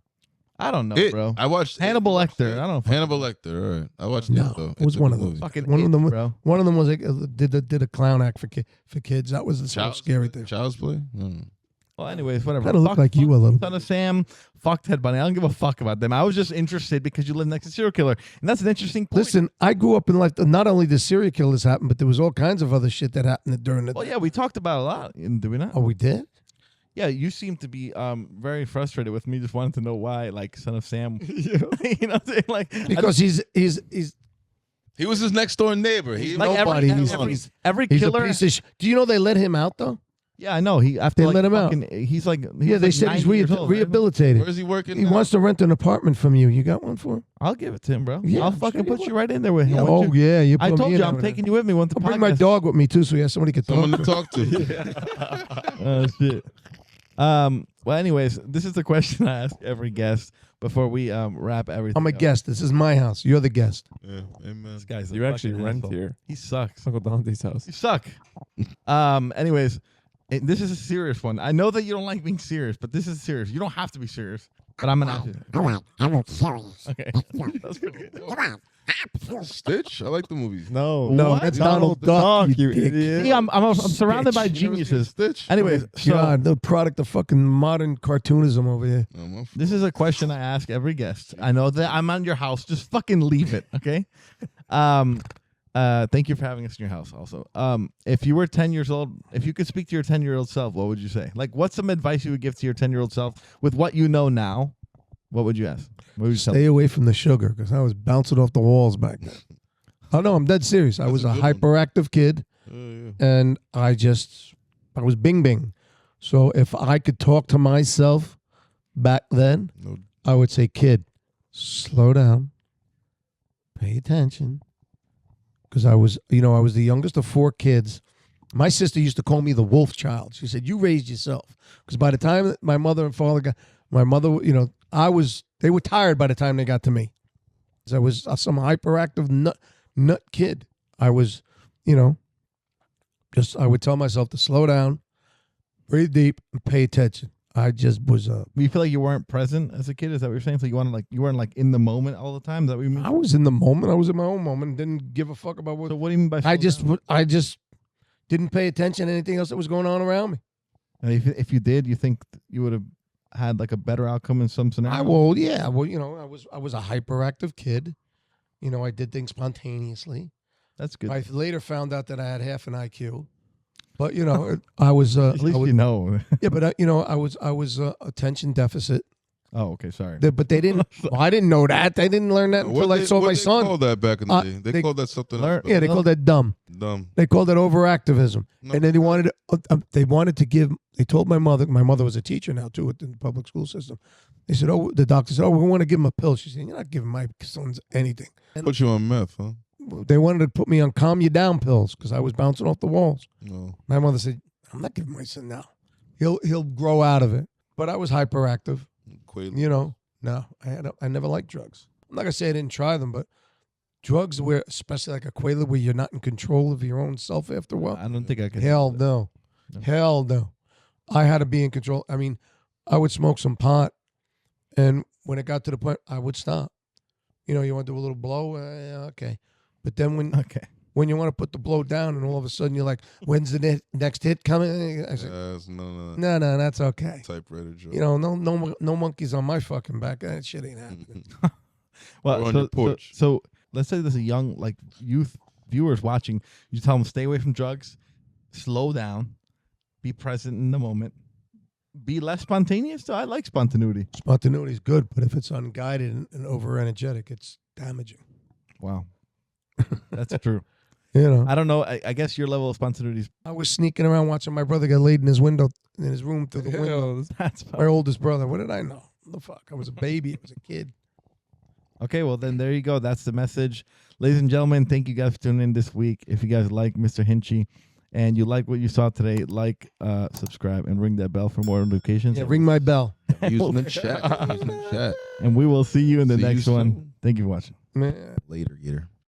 Speaker 1: I don't know,
Speaker 2: It.
Speaker 1: bro.
Speaker 2: I watched
Speaker 1: Hannibal
Speaker 2: It.
Speaker 1: Lecter. I don't know.
Speaker 2: Hannibel Lecter. All right. I watched
Speaker 3: No,
Speaker 2: it though.
Speaker 3: it was
Speaker 2: It's a
Speaker 3: one
Speaker 2: good
Speaker 3: of those.
Speaker 2: movie.
Speaker 1: Fucking
Speaker 3: One of them,
Speaker 1: bro.
Speaker 3: one of them was like did a clown act for kids. That was the sort of scary thing.
Speaker 2: Child's Play.
Speaker 1: Well, anyways, whatever.
Speaker 3: Kind of look like you a little.
Speaker 1: Son of Sam, fuck Ted Bundy. I don't give a fuck about them. I was just interested because you live next to a serial killer, and that's an interesting point.
Speaker 3: Listen, I grew up in life. Not only the serial killers happened, but there was all kinds of other shit that happened during the.
Speaker 1: Well, yeah, we talked about it a lot, did we not?
Speaker 3: Oh, we did.
Speaker 1: Yeah, you seem to be very frustrated with me. Just wanting to know why, like, Son of Sam.
Speaker 3: Yeah.
Speaker 1: You know what I'm saying? Like,
Speaker 3: Because he's
Speaker 2: He was his next door neighbor. He
Speaker 1: like
Speaker 3: nobody.
Speaker 1: every
Speaker 3: He's a
Speaker 1: killer.
Speaker 3: piece of Do you know they let him out though?
Speaker 1: Yeah, I know. He after
Speaker 3: They
Speaker 1: like,
Speaker 3: let him out.
Speaker 1: fucking- He's like
Speaker 3: Yeah, they said he's
Speaker 1: 90 years old, right?
Speaker 3: rehabilitated.
Speaker 2: Where is he working?
Speaker 3: He
Speaker 2: now?
Speaker 3: wants to rent an apartment from you. You got one for him?
Speaker 1: I'll give it to him, bro.
Speaker 3: Yeah,
Speaker 1: I'll
Speaker 3: I'm
Speaker 1: fucking
Speaker 3: sure
Speaker 1: put
Speaker 3: you
Speaker 1: you right in there with him.
Speaker 3: Yeah,
Speaker 1: won't
Speaker 3: oh
Speaker 1: you?
Speaker 3: yeah, you.
Speaker 1: I
Speaker 3: put
Speaker 1: told
Speaker 3: me
Speaker 1: you
Speaker 3: in
Speaker 1: I'm
Speaker 3: on it.
Speaker 1: taking you with me. Once the
Speaker 3: I'll bring my
Speaker 1: podcast-
Speaker 3: dog with me too, so he has somebody to
Speaker 2: Someone
Speaker 3: talk
Speaker 2: to
Speaker 3: to.
Speaker 2: talk to.
Speaker 1: Oh shit. Well, anyways, this is the question I ask every guest before we wrap everything.
Speaker 3: I'm a
Speaker 1: up.
Speaker 3: guest. This is my house. You're the guest.
Speaker 2: Yeah, amen.
Speaker 1: This guy's a
Speaker 4: You actually
Speaker 1: fucking
Speaker 4: rent
Speaker 1: asshole.
Speaker 4: here.
Speaker 1: He sucks.
Speaker 4: Uncle Dante's house.
Speaker 1: You suck. Anyways, this is a serious one. I know that you don't like being serious, but this is serious. You don't have to be serious, but I'm gonna ask you.
Speaker 5: I'm serious.
Speaker 1: Okay. That's pretty good.
Speaker 2: Stitch. I like the movies.
Speaker 4: No,
Speaker 3: No,
Speaker 1: What?
Speaker 3: that's Donald Duck.
Speaker 4: you
Speaker 3: dick.
Speaker 4: idiot.
Speaker 1: See, I'm surrounded by
Speaker 2: You never seen
Speaker 1: geniuses.
Speaker 2: Stitch.
Speaker 1: Anyways, so
Speaker 3: God, the product of fucking modern cartoonism over here.
Speaker 2: Oh, my f-
Speaker 1: this is a question I ask every guest. I know that I'm on your house. Just fucking leave it, okay? Thank you for having us in your house also. If you were 10 years old, if you could speak to your 10-year-old self, what would you say? Like, what's some advice you would give to your 10-year-old self with what you know now? What would you ask? What would you tell
Speaker 3: Stay away from the sugar because I was bouncing off the walls back then. Oh no, I'm dead serious. I was
Speaker 2: a
Speaker 3: a
Speaker 2: good one.
Speaker 3: hyperactive kid,
Speaker 2: yeah.
Speaker 3: and I was bing bing. So if I could talk to myself back then,
Speaker 2: No.
Speaker 3: I would say, kid, slow down, pay attention. Because I was the youngest of 4 kids. My sister used to call me the wolf child. She said, you raised yourself. Because by the time that my mother and father got, my mother, they were tired by the time they got to me. 'Cause I was some hyperactive nut kid. I was, I would tell myself to slow down, breathe deep, and pay attention. I just was
Speaker 1: You feel like you weren't present as a kid? Is that what you're saying? So you weren't like in the moment all the time? Is that what you mean?
Speaker 3: I was in the moment. I was in my own moment. Didn't give a fuck about what.
Speaker 1: So what do you mean by?
Speaker 3: I
Speaker 1: slow down?
Speaker 3: just didn't pay attention to anything else that was going on around me.
Speaker 1: And if you did, you think you would have had like a better outcome in some scenario?
Speaker 3: I was a hyperactive kid. I did things spontaneously.
Speaker 1: That's good.
Speaker 3: I later found out that I had half an IQ, but I was
Speaker 1: At least you know.
Speaker 3: yeah, but I was attention deficit.
Speaker 1: Oh, okay. Sorry.
Speaker 3: But they didn't. Well, I didn't know that. I didn't learn that until I saw my
Speaker 2: They
Speaker 3: son.
Speaker 2: called that back in the day. They
Speaker 3: they-
Speaker 2: called that something
Speaker 1: learn-
Speaker 2: else.
Speaker 3: Yeah, they called that dumb.
Speaker 2: Dumb.
Speaker 3: They called it overactivism.
Speaker 2: No.
Speaker 3: And then they told my mother was a teacher now too in the public school system. They said, the doctor said, we want to give him a pill. She said, you're not giving my sons anything. And
Speaker 2: Put you on meth, huh?
Speaker 3: they wanted to put me on calm you down pills because I was bouncing off the walls.
Speaker 2: No.
Speaker 3: My mother said, I'm not giving my son now. He'll grow out of it. But I was hyperactive.
Speaker 2: Quaalude.
Speaker 3: No, I never liked drugs. I'm not gonna say I didn't try them, but drugs where, especially like a Quaalude, where you're not in control of your own self after a while.
Speaker 1: I don't think I could.
Speaker 3: Hell no.
Speaker 1: No.
Speaker 3: Hell no. I had to be in control. I mean, I would smoke some pot, and when it got to the point, I would stop. You want to do a little blow? Yeah, okay. But then when
Speaker 1: Okay.
Speaker 3: when you want to put the blow down, and all of a sudden you're like, "When's the next hit coming?" I said, no, that's okay.
Speaker 2: Typewriter joke.
Speaker 3: You know, no monkeys on my fucking back. That shit ain't happening.
Speaker 2: Well, on your porch.
Speaker 1: So let's say there's a young youth viewers watching. You tell them stay away from drugs, slow down, be present in the moment, be less spontaneous. So I like spontaneity.
Speaker 3: Spontaneity is good, but if it's unguided and over energetic, it's damaging.
Speaker 1: Wow, that's true.
Speaker 3: You know,
Speaker 1: I don't know. I guess your level of spontaneity is.
Speaker 3: I was sneaking around watching my brother get laid in his room through the window.
Speaker 1: That's
Speaker 3: my oldest brother. What did I know? What the fuck? I was a baby. I was a kid.
Speaker 1: Okay, well then there you go. That's the message, ladies and gentlemen. Thank you guys for tuning in this week. If you guys like Mr. Hinchey and you like what you saw today, subscribe, and ring that bell for more notifications.
Speaker 3: Yeah, ring my bell.
Speaker 2: Using the chat.
Speaker 1: And we will see you in the next one.
Speaker 2: Soon.
Speaker 1: Thank you for watching.
Speaker 3: Man.
Speaker 2: Later, Gator.